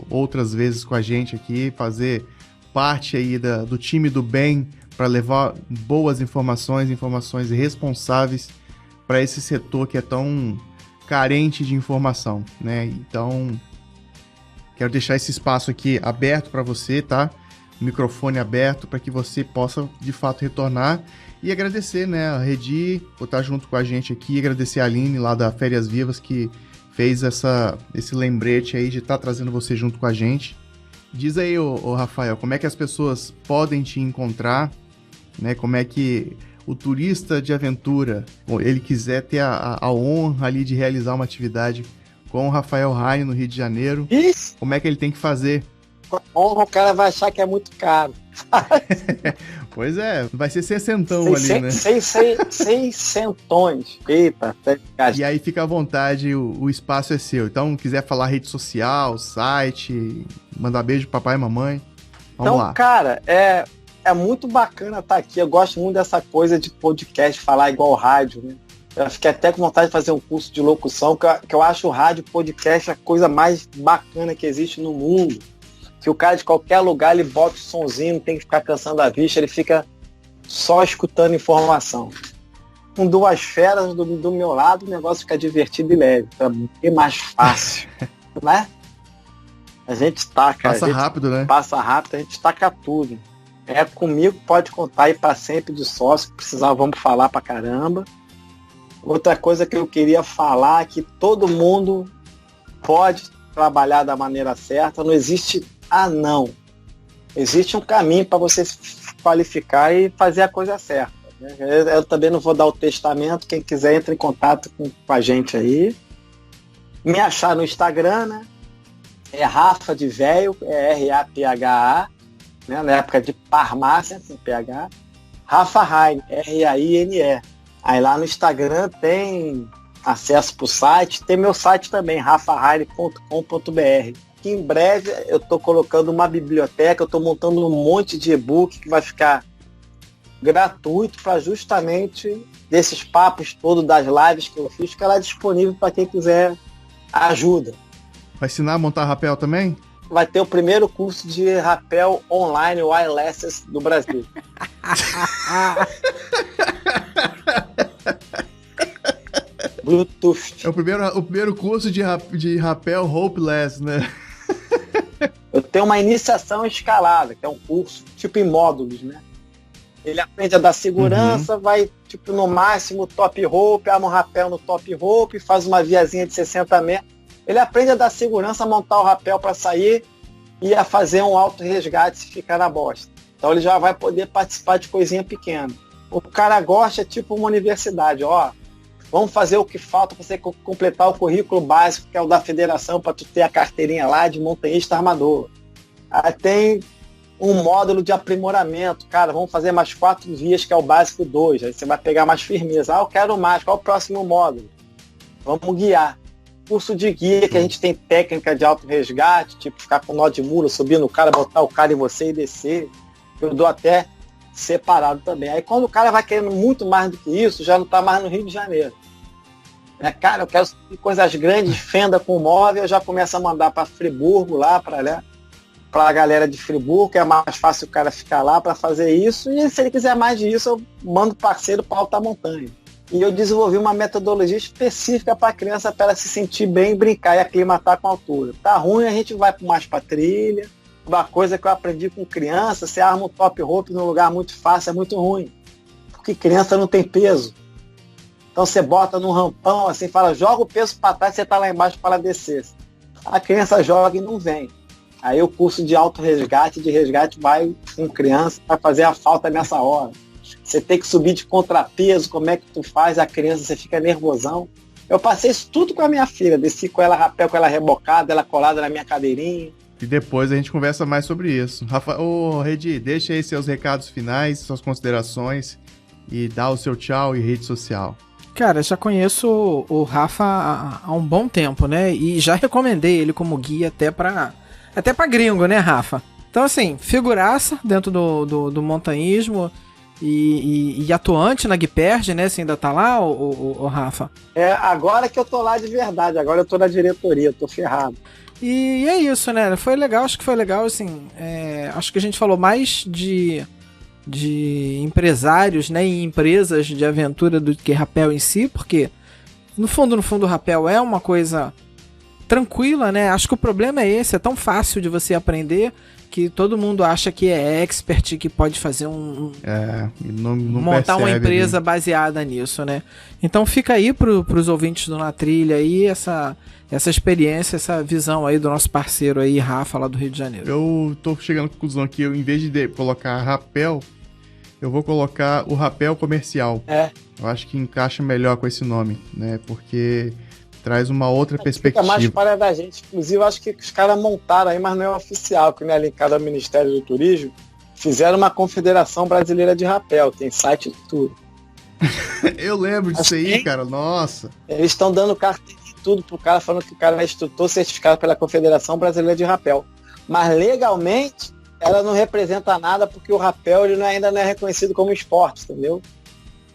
outras vezes com a gente aqui, fazer parte aí do time do bem para levar boas informações responsáveis para esse setor que é tão carente de informação, né? Então, quero deixar esse espaço aqui aberto para você, tá? O microfone aberto para que você possa, de fato, retornar. E agradecer, né, a Redi por estar junto com a gente aqui, agradecer a Aline lá da Férias Vivas que fez esse lembrete aí de estar trazendo você junto com a gente. Diz aí, ô Rafael, como é que as pessoas podem te encontrar, né, como é que o turista de aventura, ele quiser ter a honra ali de realizar uma atividade com o Rafael Heine no Rio de Janeiro, Isso. Como é que ele tem que fazer? Honra, o cara vai achar que é muito caro. Pois é, vai ser 60 ali, né? 600. Eita, e aí fica à vontade, o espaço é seu. Então, quiser falar rede social, site, mandar beijo pro papai e mamãe, vamos lá. Então, cara, é muito bacana estar aqui. Eu gosto muito dessa coisa de podcast, falar igual rádio, né? Eu fiquei até com vontade de fazer um curso de locução, que eu acho o rádio podcast a coisa mais bacana que existe no mundo. Que o cara de qualquer lugar, ele bota o sonzinho, não tem que ficar cansando a vista, ele fica só escutando informação. Com duas feras do meu lado, o negócio fica divertido e leve, é bem mais fácil, né? A gente taca. Passa rápido, né? Passa rápido, a gente taca tudo. Comigo, pode contar aí para sempre de sócio, que precisar, vamos falar pra caramba. Outra coisa que eu queria falar é que todo mundo pode trabalhar da maneira certa, não existe não. Existe um caminho para você se qualificar e fazer a coisa certa, né? Eu também não vou dar o testamento, quem quiser entra em contato com a gente aí. Me achar no Instagram, né? É Rafa de Véio, RAPHA, né? Na época de farmácia, com PH. Rafa Heine, RAINE. Aí lá no Instagram tem acesso para o site, tem meu site também, rafaheine.com.br. Em breve eu estou colocando uma biblioteca, eu estou montando um monte de e-book que vai ficar gratuito para justamente desses papos todos das lives que eu fiz, que ela é disponível para quem quiser ajuda. Vai ensinar a montar rapel também? Vai ter o primeiro curso de rapel online wireless do Brasil. Bluetooth. É o primeiro curso de rapel hopeless, né? Eu tenho uma iniciação escalada, que é um curso tipo em módulos, né? Ele aprende a dar segurança, vai tipo no máximo top rope, arma um rapel no top rope, faz uma viazinha de 60 metros. Ele aprende a dar segurança, a montar o rapel para sair e a fazer um auto resgate se ficar na bosta. Então ele já vai poder participar de coisinha pequena. O cara gosta, tipo uma universidade, ó. Vamos fazer o que falta para você completar o currículo básico, que é o da federação, para tu ter a carteirinha lá de montanhista armador. Aí tem um módulo de aprimoramento. Cara, vamos fazer mais 4 vias, que é o básico 2. Aí você vai pegar mais firmeza. Eu quero mais. Qual é o próximo módulo? Vamos guiar. Curso de guia, que a gente tem técnica de auto-resgate, tipo ficar com nó de mula, subir no cara, botar o cara em você e descer. Eu dou até separado também. Aí quando o cara vai querendo muito mais do que isso, já não está mais no Rio de Janeiro. Cara, eu quero coisas grandes, fenda com móvel, eu já começo a mandar para Friburgo lá, para a galera de Friburgo, que é mais fácil o cara ficar lá para fazer isso, e se ele quiser mais disso, eu mando parceiro para alta montanha. E eu desenvolvi uma metodologia específica para a criança, para ela se sentir bem, brincar e aclimatar com a altura. Tá ruim, a gente vai mais para trilha. Uma coisa que eu aprendi com criança, você arma um top rope num lugar muito fácil, é muito ruim. Porque criança não tem peso. Então você bota num rampão, assim, fala, joga o peso para trás, você tá lá embaixo para ela descer. A criança joga e não vem. Aí o curso de auto-resgate, de resgate, vai com criança, vai fazer a falta nessa hora. Você tem que subir de contrapeso, como é que tu faz? A criança, você fica nervosão. Eu passei isso tudo com a minha filha, desci com ela rapel, com ela rebocada, ela colada na minha cadeirinha. E depois a gente conversa mais sobre isso. Redi, deixa aí seus recados finais, suas considerações e dá o seu tchau e rede social. Cara, já conheço o Rafa há um bom tempo, né? E já recomendei ele como guia até pra gringo, né, Rafa? Então, assim, figuraça dentro do montanhismo e atuante na Guiperd, né? Você ainda tá lá, o Rafa? Agora que eu tô lá de verdade, agora eu tô na diretoria, eu tô ferrado. E é isso, né? Foi legal, acho que foi legal, assim, acho que a gente falou mais de empresários, né, e empresas de aventura do que rapel em si, porque no fundo o rapel é uma coisa tranquila, né? Acho que o problema é esse, é tão fácil de você aprender que todo mundo acha que é expert, que pode fazer não montar uma empresa baseada nisso, né? Então fica aí pros ouvintes do Na Trilha aí essa experiência, essa visão aí do nosso parceiro aí, Rafa, lá do Rio de Janeiro. Eu tô chegando à conclusão aqui, em vez de colocar rapel, eu vou colocar o rapel comercial. Eu acho que encaixa melhor com esse nome, né? Porque traz uma outra perspectiva. Fica mais para da gente. Inclusive, eu acho que os caras montaram aí, mas não é oficial, que não é linkado ao Ministério do Turismo. Fizeram uma Confederação Brasileira de Rapel, tem site e tudo. Eu lembro disso aí, cara, nossa. Eles estão dando carteira e tudo pro cara, falando que o cara é instrutor certificado pela Confederação Brasileira de Rapel. Mas legalmente, ela não representa nada, porque o rapel ele ainda não é reconhecido como esporte, entendeu?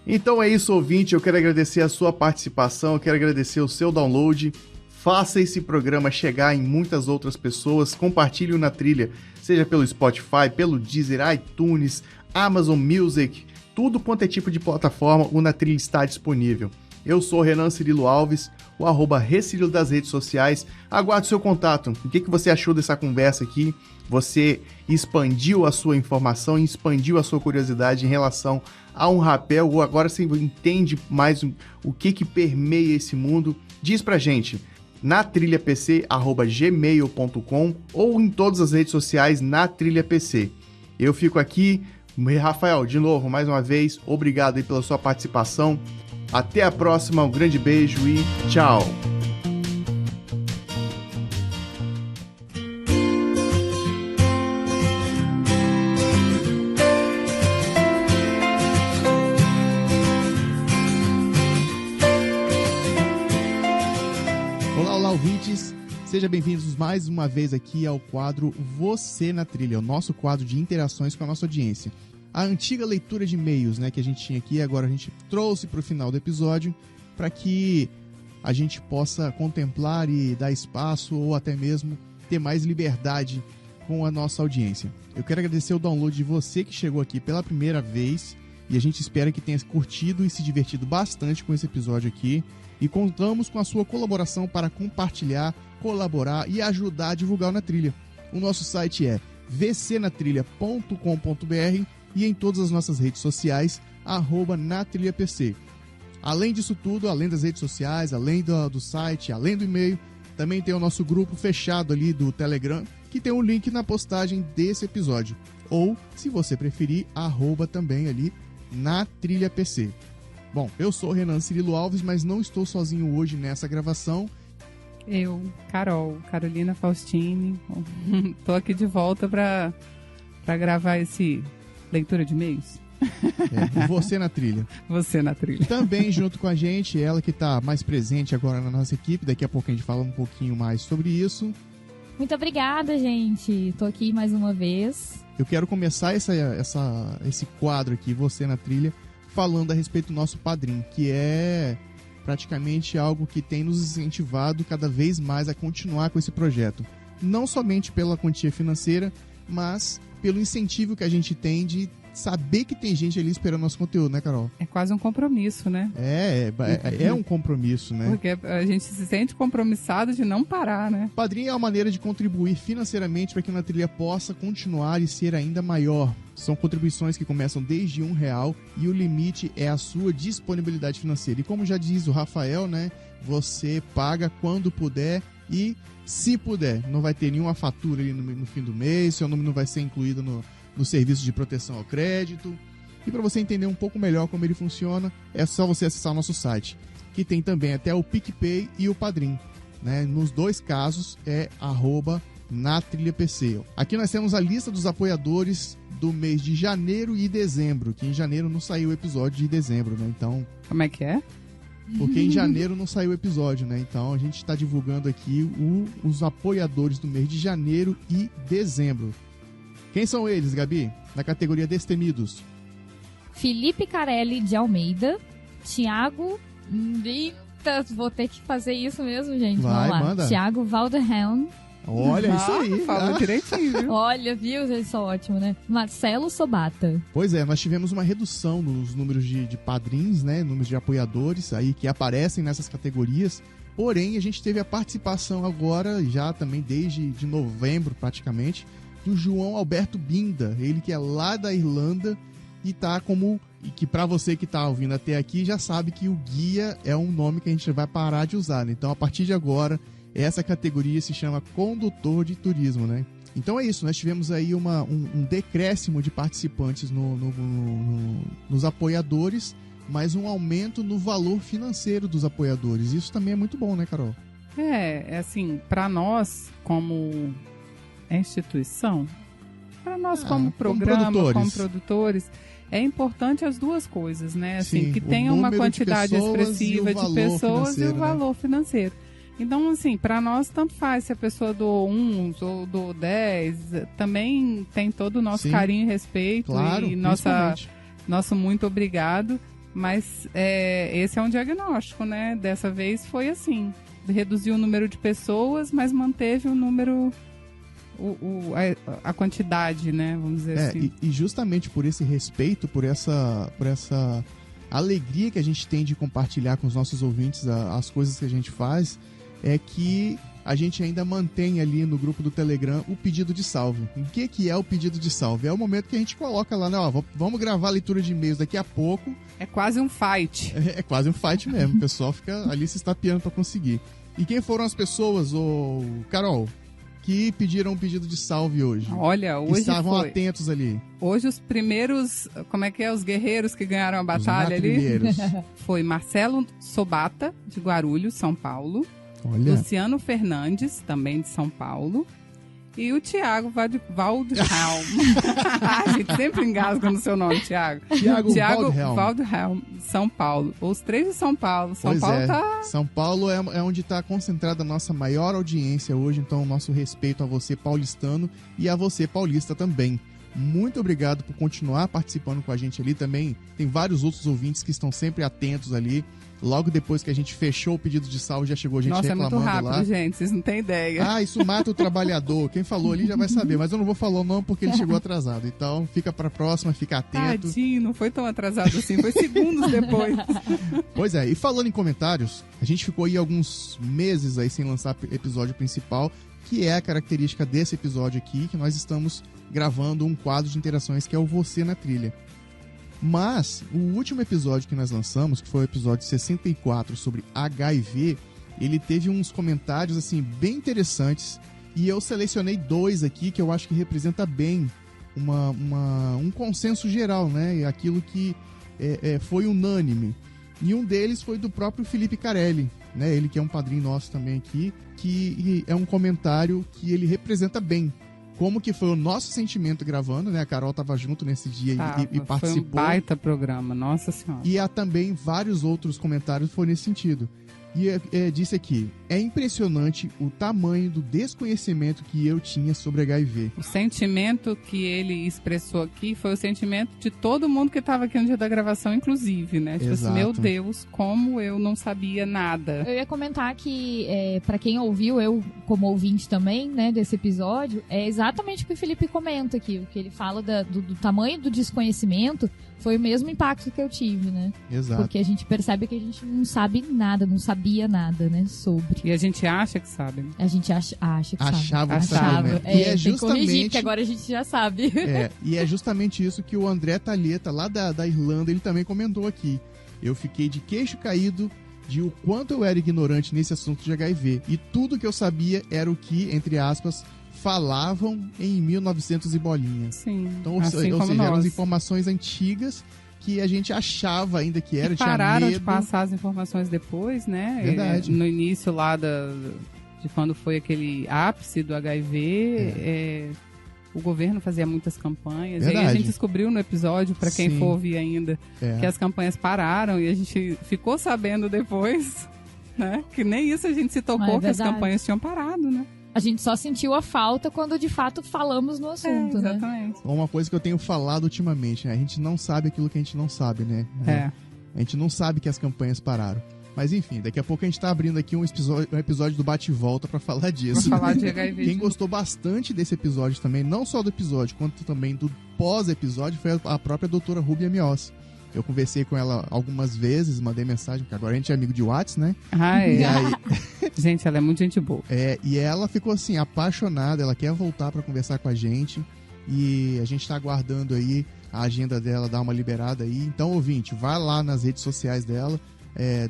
Então é isso, ouvinte, eu quero agradecer a sua participação, eu quero agradecer o seu download, faça esse programa chegar em muitas outras pessoas, compartilhe-o na trilha, seja pelo Spotify, pelo Deezer, iTunes, Amazon Music, tudo quanto é tipo de plataforma, o Na Trilha está disponível. Eu sou Renan Cirilo Alves, o @Recirilo das redes sociais. Aguardo seu contato. O que você achou dessa conversa aqui? Você expandiu a sua informação, expandiu a sua curiosidade em relação a um rapel, ou agora você entende mais o que permeia esse mundo? Diz pra gente, natrilhapc@gmail.com ou em todas as redes sociais Na Trilha PC. Eu fico aqui. Rafael, de novo, mais uma vez, obrigado aí pela sua participação. Até a próxima, um grande beijo e tchau! Olá, ouvintes! Sejam bem-vindos mais uma vez aqui ao quadro Você na Trilha, o nosso quadro de interações com a nossa audiência. A antiga leitura de e-mails, né, que a gente tinha aqui, agora a gente trouxe para o final do episódio para que a gente possa contemplar e dar espaço ou até mesmo ter mais liberdade com a nossa audiência. Eu quero agradecer o download de você que chegou aqui pela primeira vez e a gente espera que tenha curtido e se divertido bastante com esse episódio aqui e contamos com a sua colaboração para compartilhar, colaborar e ajudar a divulgar o Na Trilha. O nosso site é vcnatrilha.com.br e em todas as nossas redes sociais, @natrilhapc. Além disso tudo, além das redes sociais, além do site, além do e-mail, também tem o nosso grupo fechado ali do Telegram, que tem um link na postagem desse episódio. Ou, se você preferir, também ali, natrilhapc. Bom, eu sou Renan Cirilo Alves, mas não estou sozinho hoje nessa gravação. Eu, Carolina Faustini, tô aqui de volta para gravar esse leitura de e-mails. Você na Trilha. Você na Trilha. Também junto com a gente, ela que está mais presente agora na nossa equipe, daqui a pouco a gente fala um pouquinho mais sobre isso. Muito obrigada, gente. Tô aqui mais uma vez. Eu quero começar esse quadro aqui, Você na Trilha, falando a respeito do nosso padrinho, que é praticamente algo que tem nos incentivado cada vez mais a continuar com esse projeto. Não somente pela quantia financeira, mas pelo incentivo que a gente tem de saber que tem gente ali esperando nosso conteúdo, né, Carol? É quase um compromisso, né? É um compromisso, né? Porque a gente se sente compromissado de não parar, né? O Padrim é uma maneira de contribuir financeiramente para que Na Trilha possa continuar e ser ainda maior. São contribuições que começam desde R$1 e o limite é a sua disponibilidade financeira. E como já diz o Rafael, né? Você paga quando puder e se puder. Não vai ter nenhuma fatura ali no fim do mês, seu nome não vai ser incluído no serviço de proteção ao crédito. E para você entender um pouco melhor como ele funciona, é só você acessar o nosso site, que tem também até o PicPay e o Padrim, né? Nos dois casos é @natrilhapc. Aqui nós temos a lista dos apoiadores do mês de janeiro e dezembro, que em janeiro não saiu o episódio de dezembro, né? Então, como é que é? Porque em janeiro não saiu o episódio, né? Então a gente está divulgando aqui os apoiadores do mês de janeiro e dezembro. Quem são eles, Gabi? Na categoria Destemidos. Felipe Carelli de Almeida, Thiago... Eita, vou ter que fazer isso mesmo, gente. Vai, vamos lá. manda. Thiago Valderhelm. Olha, isso aí. Falou direitinho, viu? Olha, viu? Eles são ótimos, né? Marcelo Sobata. Pois é, nós tivemos uma redução nos números de padrinhos, né? Números de apoiadores aí que aparecem nessas categorias. Porém, a gente teve a participação agora, já também desde de novembro praticamente, do João Alberto Binda. Ele que é lá da Irlanda e tá como... E que pra você que tá ouvindo até aqui já sabe que o guia é um nome que a gente vai parar de usar, né? Então, a partir de agora, essa categoria se chama condutor de turismo, né? Então é isso, nós tivemos aí um decréscimo de participantes nos apoiadores, mas um aumento no valor financeiro dos apoiadores. Isso também é muito bom, né, Carol? É assim, para nós como instituição, para nós como programa, como produtores, é importante as duas coisas, né? Assim, sim, que tenha uma quantidade expressiva de pessoas e o valor, né? financeiro. Então, assim, para nós, tanto faz se a pessoa doou 1 ou doou 10, também tem todo o nosso carinho e respeito, claro, e nosso muito obrigado, mas esse é um diagnóstico, né? Dessa vez foi assim, reduziu o número de pessoas, mas manteve o número... a quantidade, né? Vamos dizer assim. E justamente por esse respeito, por essa alegria que a gente tem de compartilhar com os nossos ouvintes as coisas que a gente faz, é que a gente ainda mantém ali no grupo do Telegram o pedido de salve. O que é o pedido de salve? É o momento que a gente coloca lá, né? Ó, vamos gravar a leitura de e-mails daqui a pouco. É quase um fight. É quase um fight mesmo. O pessoal fica ali se estapeando para conseguir. E quem foram as pessoas, Carol, que pediram um pedido de salve hoje? Olha, hoje que estavam atentos ali. Hoje os primeiros, os guerreiros que ganharam a batalha ali, foi Marcelo Sobata, de Guarulhos, São Paulo. Olha. Luciano Fernandes, também de São Paulo. E o Thiago Valderhelm. A gente sempre engasga no seu nome, Thiago. Thiago Valderhelm, São Paulo. Os três de São Paulo. São Paulo é onde está concentrada a nossa maior audiência hoje. Então, nosso respeito a você, paulistano, e a você, paulista, também. Muito obrigado por continuar participando com a gente ali. Também tem vários outros ouvintes que estão sempre atentos ali. Logo depois que a gente fechou o pedido de salve, já chegou a gente reclamando lá. Nossa, é muito rápido, gente. Vocês não têm ideia. Ah, isso mata o trabalhador. Quem falou ali já vai saber. Mas eu não vou falar o nome porque ele chegou atrasado. Então, fica pra próxima, fica atento. Tadinho, não foi tão atrasado assim. Foi segundos depois. Pois é. E falando em comentários, a gente ficou aí alguns meses aí sem lançar episódio principal, que é a característica desse episódio aqui, que nós estamos gravando um quadro de interações que é o Você na Trilha. Mas o último episódio que nós lançamos, que foi o episódio 64 sobre HIV, ele teve uns comentários assim bem interessantes, e eu selecionei 2 aqui que eu acho que representa bem um consenso geral, né? Aquilo que foi unânime. E um deles foi do próprio Felipe Carelli, né? Ele que é um padrinho nosso também aqui, que é um comentário que ele representa bem como que foi o nosso sentimento gravando, né? A Carol tava junto nesse dia e participou. Foi um baita programa, nossa senhora. E há também vários outros comentários que foram nesse sentido. E disse aqui, é impressionante o tamanho do desconhecimento que eu tinha sobre HIV. O sentimento que ele expressou aqui foi o sentimento de todo mundo que estava aqui no dia da gravação, inclusive, né? Tipo assim, meu Deus, como eu não sabia nada. Eu ia comentar que, pra quem ouviu, eu como ouvinte também, né, desse episódio, é exatamente o que o Felipe comenta aqui, o que ele fala do tamanho do desconhecimento foi o mesmo impacto que eu tive, né? Exato. Porque a gente percebe que a gente não sabe nada, não sabia nada, né, sobre. E a gente acha que sabe. Né? A gente acha que Achava sabe. Né? E é tem justamente... que corrigir, porque agora a gente já sabe. E é justamente isso que o André Talheta, lá da Irlanda, ele também comentou aqui. Eu fiquei de queixo caído de o quanto eu era ignorante nesse assunto de HIV. E tudo que eu sabia era o que, entre aspas, falavam em 1900 e bolinha. Sim, então, assim ou seja, nós. eram as informações antigas que a gente achava ainda que era, e pararam de passar as informações depois, né? Verdade. No início lá de quando foi aquele ápice do HIV, o governo fazia muitas campanhas. Verdade. E aí a gente descobriu no episódio, para quem for ouvir ainda, que as campanhas pararam e a gente ficou sabendo depois, né? Que nem isso a gente se tocou, que as campanhas tinham parado, né? A gente só sentiu a falta quando de fato falamos no assunto, exatamente. né? Uma coisa que eu tenho falado ultimamente, né? A gente não sabe aquilo que a gente não sabe, né? A gente não sabe que as campanhas pararam. Mas enfim, daqui a pouco a gente tá abrindo aqui um episódio do Bate-Volta pra falar disso. Pra falar de HIV. Quem gostou bastante desse episódio também, não só do episódio, quanto também do pós-episódio, foi a própria doutora Rúbia Miossi. Eu conversei com ela algumas vezes, mandei mensagem, porque agora a gente é amigo de WhatsApp, né? E aí... Gente, ela é muito gente boa. E ela ficou assim, apaixonada, ela quer voltar pra conversar com a gente. E a gente tá aguardando aí a agenda dela dar uma liberada aí. Então, ouvinte, vai lá nas redes sociais dela,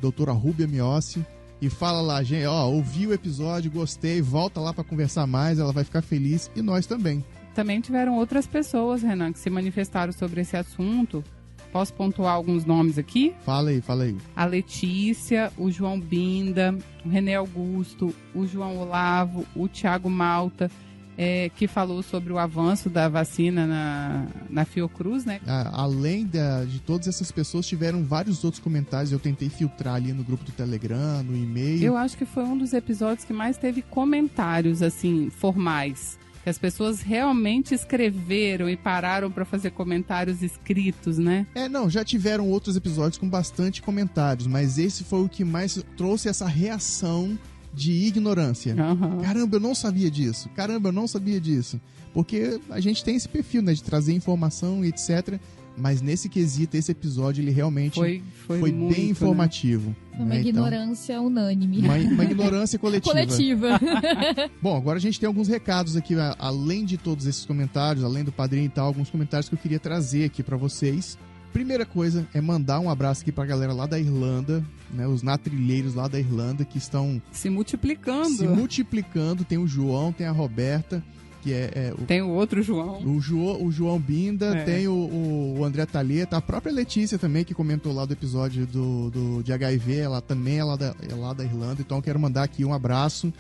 doutora Rúbia Miossi, e fala lá, gente, ouvi o episódio, gostei, volta lá pra conversar mais, ela vai ficar feliz, e nós também. Também tiveram outras pessoas, Renan, que se manifestaram sobre esse assunto. Posso pontuar alguns nomes aqui? Fala aí. A Letícia, o João Binda, o René Augusto, o João Olavo, o Thiago Malta, que falou sobre o avanço da vacina na Fiocruz, né? Além de todas essas pessoas, tiveram vários outros comentários. Eu tentei filtrar ali no grupo do Telegram, no e-mail. Eu acho que foi um dos episódios que mais teve comentários, assim, formais. Que as pessoas realmente escreveram e pararam para fazer comentários escritos, né? Já tiveram outros episódios com bastante comentários, mas esse foi o que mais trouxe essa reação de ignorância. Caramba, eu não sabia disso. Porque a gente tem esse perfil, né, de trazer informação e etc. Mas nesse quesito, esse episódio, ele realmente foi muito, bem informativo. Né? Uma ignorância unânime. Uma ignorância coletiva. Bom, agora a gente tem alguns recados aqui, além de todos esses comentários, além do padrinho e tal, alguns comentários que eu queria trazer aqui pra vocês. Primeira coisa é mandar um abraço aqui pra galera lá da Irlanda, né, os natrilheiros lá da Irlanda que estão se multiplicando. Tem o João, tem a Roberta, que tem o outro João. O João Binda, tem o André Talheta, a própria Letícia também, que comentou lá do episódio de HIV, ela também é lá da Irlanda, então eu quero mandar aqui um abraço.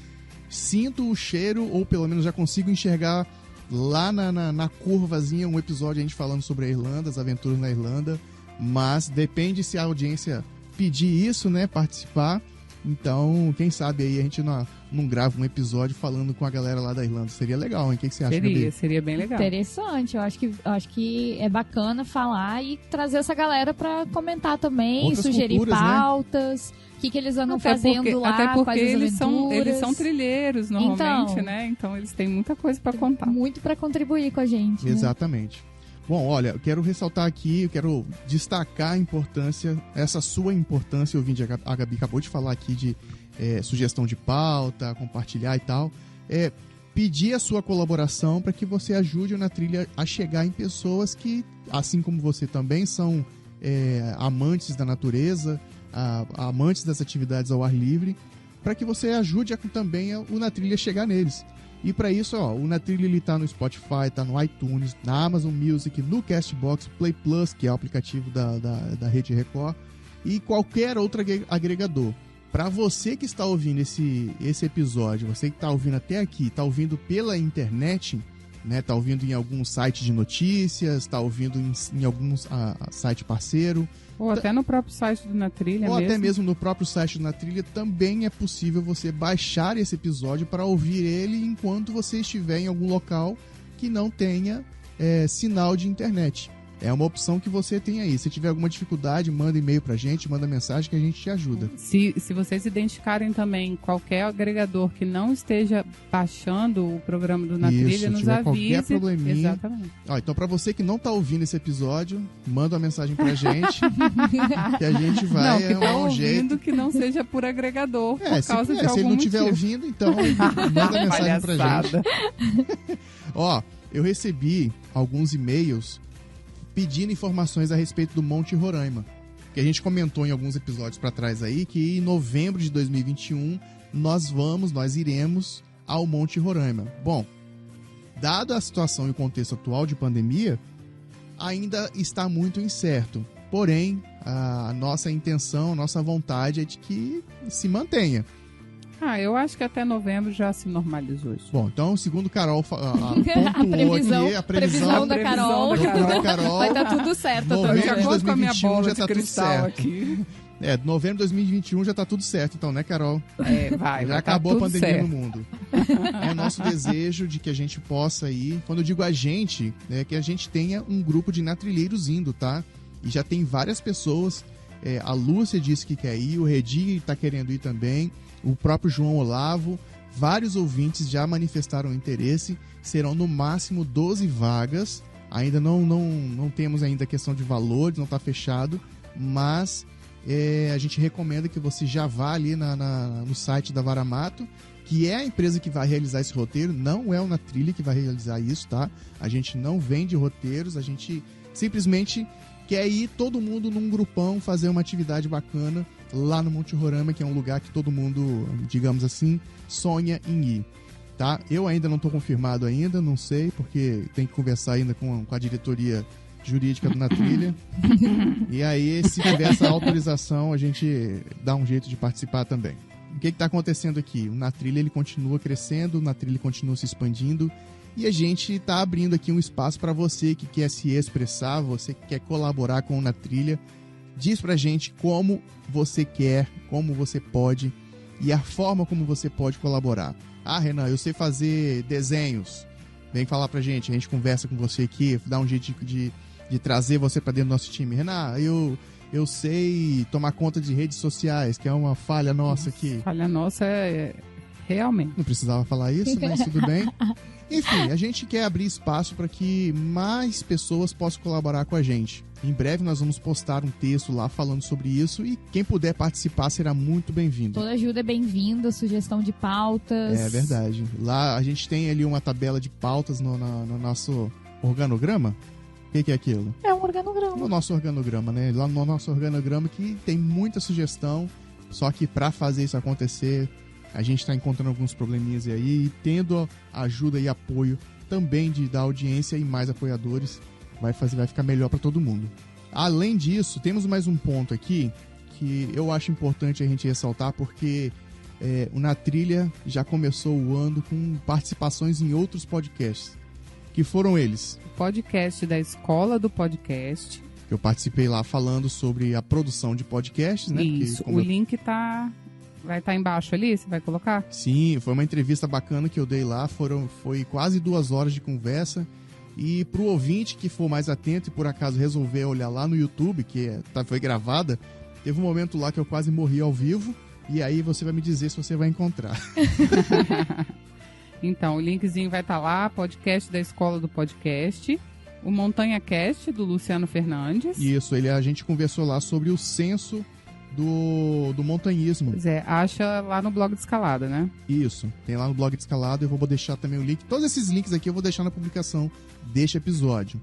Sinto o cheiro, ou pelo menos já consigo enxergar lá na curvazinha um episódio a gente falando sobre a Irlanda, as aventuras na Irlanda, mas depende se a audiência pedir isso, né, participar. Então, quem sabe aí a gente não grava um episódio falando com a galera lá da Irlanda. Seria legal, hein? O que você acha? Seria bem legal. Interessante. Eu acho que é bacana falar e trazer essa galera pra comentar também, outras sugerir culturas, pautas, o que eles andam fazendo lá, até porque quais eles são trilheiros normalmente, então, né? Então eles têm muita coisa pra contar. Muito pra contribuir com a gente. Exatamente. Né? Bom, olha, eu quero ressaltar aqui, eu quero destacar a importância, essa sua importância, ouvinte, a Gabi acabou de falar aqui de sugestão de pauta, compartilhar e tal, pedir a sua colaboração para que você ajude o Na Trilha a chegar em pessoas que, assim como você também, são amantes da natureza, amantes das atividades ao ar livre, para que você ajude também o Na Trilha a chegar neles. E para isso, o Na Trilha ele tá no Spotify, tá no iTunes, na Amazon Music, no Castbox, Play Plus, que é o aplicativo da Rede Record, e qualquer outro agregador. Para você que está ouvindo esse episódio, você que está ouvindo até aqui, está ouvindo pela internet, né? Tá ouvindo em algum site de notícias, tá ouvindo em algum site parceiro. Ou até no próprio site do Na Trilha ou mesmo. até mesmo no próprio site do Na Trilha também é possível você baixar esse episódio para ouvir ele enquanto você estiver em algum local que não tenha sinal de internet. É uma opção que você tem aí. Se tiver alguma dificuldade, manda e-mail pra gente, manda mensagem que a gente te ajuda. Se vocês identificarem também qualquer agregador que não esteja baixando o programa do Na Trilha, nos avise. Qualquer probleminha. Exatamente. Ó, então, pra você que não tá ouvindo esse episódio, manda uma mensagem pra gente que a gente vai não, que tá um ouvindo jeito. que não seja por agregador, por causa de algum se ele não estiver motivo. ouvindo, então manda mensagem pra gente. Ó, eu recebi alguns e-mails pedindo informações a respeito do Monte Roraima, que a gente comentou em alguns episódios para trás aí, que em novembro de 2021 nós iremos ao Monte Roraima. Bom, dado a situação e o contexto atual de pandemia, ainda está muito incerto. Porém, a nossa intenção, a nossa vontade é de que se mantenha. Eu acho que até novembro já se normalizou isso. Bom, então, segundo Carol a previsão da Carol. Vai estar tudo certo. Novembro de 2021 com a minha bola já de tá tudo cristal certo. aqui. Novembro de 2021 já tá tudo certo, então, né, Carol? Vai já acabou tá a pandemia certo no mundo. É nosso desejo de que a gente possa ir. Quando eu digo a gente, é que a gente tenha um grupo de natrilheiros indo, tá? E já tem várias pessoas. A Lúcia disse que quer ir, o Redi tá querendo ir também. O próprio João Olavo, vários ouvintes já manifestaram interesse. Serão no máximo 12 vagas. Ainda não temos ainda a questão de valores, não está fechado. Mas a gente recomenda que você já vá ali no site da Varamato, que é a empresa que vai realizar esse roteiro. Não é o Na Trilha que vai realizar isso, tá? A gente não vende roteiros, a gente simplesmente quer ir todo mundo num grupão fazer uma atividade bacana lá no Monte Roraima, que é um lugar que todo mundo, digamos assim, sonha em ir, tá? Eu ainda não estou confirmado ainda, não sei, porque tem que conversar ainda com a diretoria jurídica do Na Trilha. E aí, se tiver essa autorização, a gente dá um jeito de participar também. O que está acontecendo aqui? O Na Trilha ele continua crescendo, o Na Trilha continua se expandindo, e a gente está abrindo aqui um espaço para você que quer se expressar, você que quer colaborar com o Na Trilha. Diz pra gente como você quer, como você pode e a forma como você pode colaborar. Renan, eu sei fazer desenhos. Vem falar pra gente, a gente conversa com você aqui, dá um jeito de trazer você pra dentro do nosso time. Renan, eu sei tomar conta de redes sociais, que é uma falha nossa aqui. Falha nossa realmente. Não precisava falar isso, mas tudo bem. Enfim, a gente quer abrir espaço para que mais pessoas possam colaborar com a gente. Em breve nós vamos postar um texto lá falando sobre isso e quem puder participar será muito bem-vindo. Toda ajuda é bem-vinda, sugestão de pautas. É verdade. Lá a gente tem ali uma tabela de pautas no nosso organograma. O que é aquilo? É um organograma. No nosso organograma, né? Lá no nosso organograma que tem muita sugestão, só que para fazer isso acontecer, a gente está encontrando alguns probleminhas aí e tendo ajuda e apoio também da audiência e mais apoiadores, vai ficar melhor para todo mundo. Além disso, temos mais um ponto aqui que eu acho importante a gente ressaltar, porque o Na Trilha já começou o ano com participações em outros podcasts, que foram eles. O podcast da Escola do Podcast. Eu participei lá falando sobre a produção de podcasts, né? Isso, o link vai estar embaixo ali, você vai colocar? Sim, foi uma entrevista bacana que eu dei lá, foi quase 2 horas de conversa. E pro ouvinte que for mais atento e por acaso resolver olhar lá no YouTube, que foi gravada, teve um momento lá que eu quase morri ao vivo, e aí você vai me dizer se você vai encontrar. Então, o linkzinho vai estar lá, podcast da Escola do Podcast, o Montanha Cast, do Luciano Fernandes. Isso, a gente conversou lá sobre o censo do montanhismo. Pois acha lá no blog de Escalada, né? Isso, tem lá no blog de Escalada, eu vou deixar também o link. Todos esses links aqui eu vou deixar na publicação deste episódio.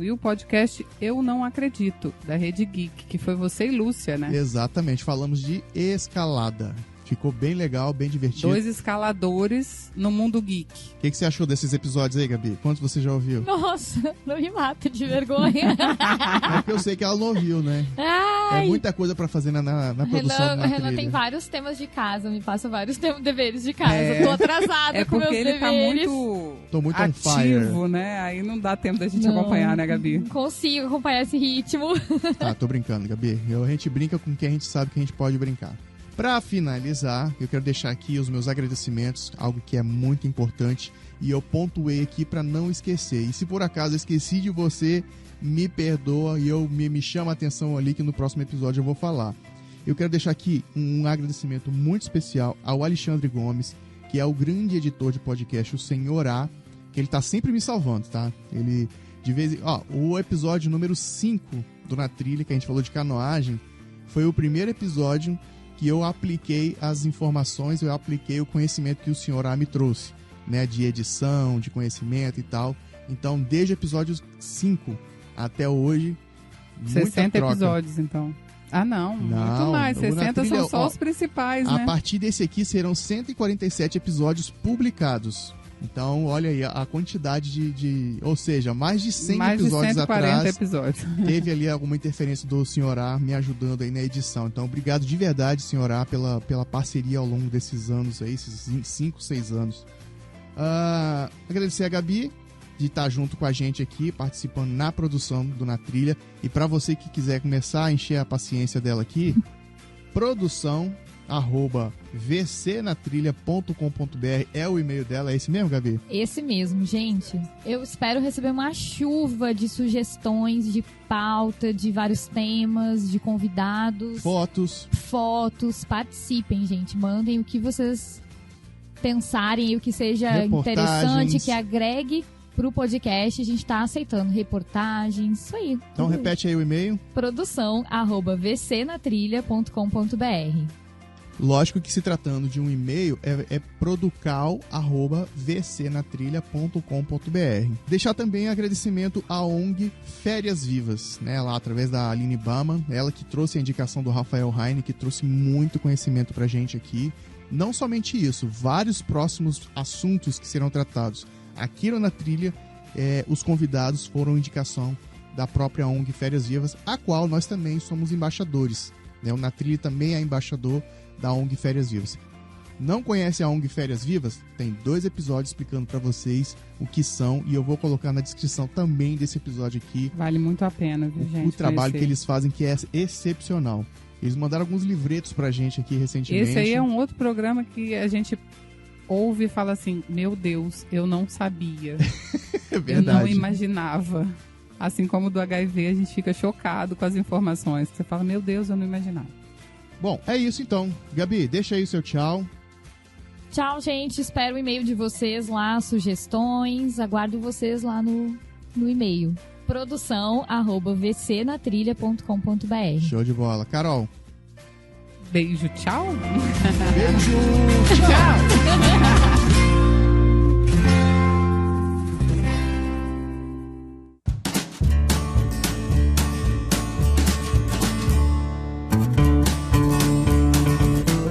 E o podcast Eu Não Acredito, da Rede Geek, que foi você e Lúcia, né? Exatamente, falamos de escalada. Ficou bem legal, bem divertido. 2 escaladores no mundo geek. O que você achou desses episódios aí, Gabi? Quantos você já ouviu? Nossa, não me mata de vergonha. É porque eu sei que ela não ouviu, né? Ai. É muita coisa pra fazer na produção da Renan trilha. tem vários temas de casa, me passa vários deveres de casa. Eu tô atrasada com meus porque ele deveres. Tô muito on fire. ativo, né? Aí não dá tempo da gente acompanhar, né, Gabi? Não consigo acompanhar esse ritmo. Tá, tô brincando, Gabi. A gente brinca com quem a gente sabe que a gente pode brincar. Pra finalizar, eu quero deixar aqui os meus agradecimentos, algo que é muito importante, e eu pontuei aqui pra não esquecer. E se por acaso eu esqueci de você, me perdoa e me chama a atenção ali que no próximo episódio eu vou falar. Eu quero deixar aqui um agradecimento muito especial ao Alexandre Gomes, que é o grande editor de podcast, o Senhor A, que ele tá sempre me salvando, tá? Ele, de vez em... o episódio número 5 do Na Trilha, que a gente falou de canoagem, foi o primeiro episódio que eu apliquei as informações, eu apliquei o conhecimento que o Senhor A me trouxe, né? De edição, de conhecimento e tal. Então, desde o episódio 5 até hoje, 60 troca. episódios, então. Ah, não. Muito mais. 60 são só os principais, né? A partir desse aqui serão 147 episódios publicados. Então, olha aí a quantidade ou seja, mais de 100 mais episódios de 140 atrás. Episódios. Teve ali alguma interferência do Senhor A me ajudando aí na edição. Então, obrigado de verdade, Senhor A, pela parceria ao longo desses anos aí, esses 5, 6 anos. Agradecer a Gabi de estar junto com a gente aqui, participando na produção do Na Trilha. E para você que quiser começar a encher a paciência dela aqui, produção@vcnatrilha.com.br é o e-mail dela. É esse mesmo, Gabi? Esse mesmo, gente. Eu espero receber uma chuva de sugestões, de pauta, de vários temas, de convidados. Fotos. Participem, gente. Mandem o que vocês pensarem, o que seja Reportagens. interessante, que agregue pro podcast. A gente tá aceitando reportagens, isso aí. Então repete aí o e-mail. produção@vcnatrilha.com.br. Lógico que se tratando de um e-mail, é producal@vcnatrilha.com.br. Deixar também agradecimento à ONG Férias Vivas, né? Lá através da Aline Baman, ela que trouxe a indicação do Rafael Heine, que trouxe muito conhecimento pra gente aqui. Não somente isso, vários próximos assuntos que serão tratados aqui no Na Trilha, os convidados foram indicação da própria ONG Férias Vivas, a qual nós também somos embaixadores, né? O Na Trilha também é embaixador da ONG Férias Vivas. Não conhece a ONG Férias Vivas? Tem 2 episódios explicando para vocês o que são, e eu vou colocar na descrição também desse episódio aqui. Vale muito a pena, viu, gente? O trabalho conhecer. que eles fazem, que é excepcional. Eles mandaram alguns livretos pra gente aqui recentemente. Esse aí é um outro programa que a gente ouve e fala assim, meu Deus, eu não sabia. É verdade. Eu não imaginava. Assim como o do HIV, a gente fica chocado com as informações. Você fala, meu Deus, eu não imaginava. Bom, é isso então. Gabi, deixa aí o seu tchau. Tchau, gente. Espero o e-mail de vocês lá, sugestões. Aguardo vocês lá no e-mail. produção@vcnatrilha.com.br. Show de bola. Carol. Beijo, tchau. Beijo. Tchau.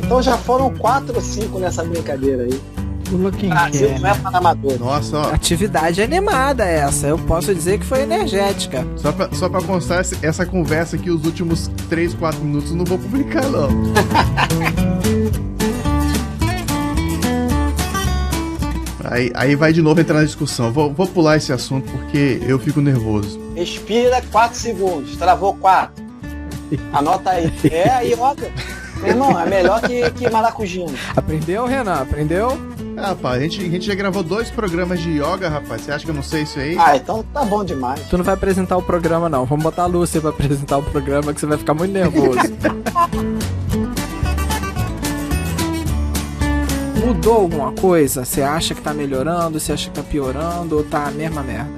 Então já foram 4 ou 5 nessa brincadeira aí. Pula quem Brasil quer, não é né? para amador. Nossa, ó. Atividade animada essa. Eu posso dizer que foi energética. Só pra constar, essa conversa aqui, os últimos 3, 4 minutos, eu não vou publicar, não. Aí vai de novo entrar na discussão. Vou pular esse assunto porque eu fico nervoso. Respira 4 segundos. Travou 4. Anota aí. É aí, olha. Meu irmão, é melhor que maracujina. Aprendeu, Renan? Aprendeu? Ah, rapaz, a gente já gravou 2 programas de yoga, rapaz. Você acha que eu não sei isso aí? Ah, então tá bom demais. Tu não vai apresentar o programa, não. Vamos botar a Lúcia pra apresentar o programa, que você vai ficar muito nervoso. Mudou alguma coisa? Você acha que tá melhorando? Você acha que tá piorando? Ou tá a mesma merda?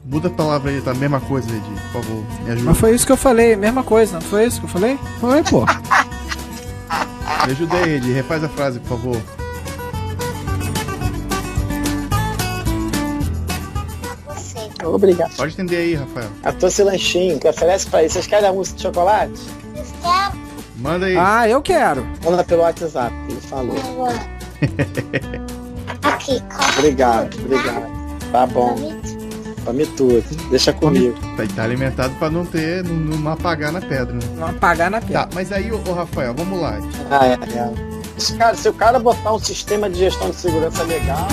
Muda a palavra aí, tá? A mesma coisa, Edi. Por favor, me ajuda. Mas foi isso que eu falei, mesma coisa, não foi isso que eu falei? Foi, pô. Me ajuda aí, Edi. Refaz a frase, por favor. Obrigado. Pode entender aí, Rafael. Eu trouxe lanchinho, que oferece pra isso. Vocês querem a mousse de chocolate? Manda aí. Ah, eu quero. Manda pelo WhatsApp, que ele falou. Aqui, Obrigado. Tá bom. Pra mim tudo. Deixa comigo. Tá alimentado pra não apagar na pedra, né? Não apagar na pedra. Tá, mas aí, ô Rafael, vamos lá. Cara, se o cara botar um sistema de gestão de segurança legal...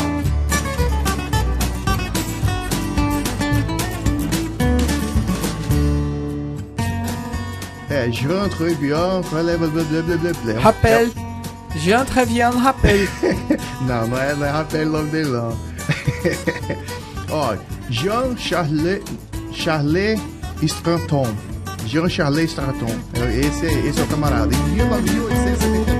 Jean Trevian, Rappel. Jean Trevian Rappel. Não é Rappel o nome dele, não. Ó, Jean Charles Straton. Jean Charles Straton. Esse é o camarada. Em 1879.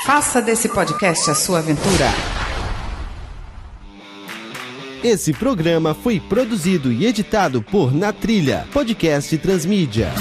Faça desse podcast a sua aventura. Esse programa foi produzido e editado por Na Trilha, podcast Transmídia.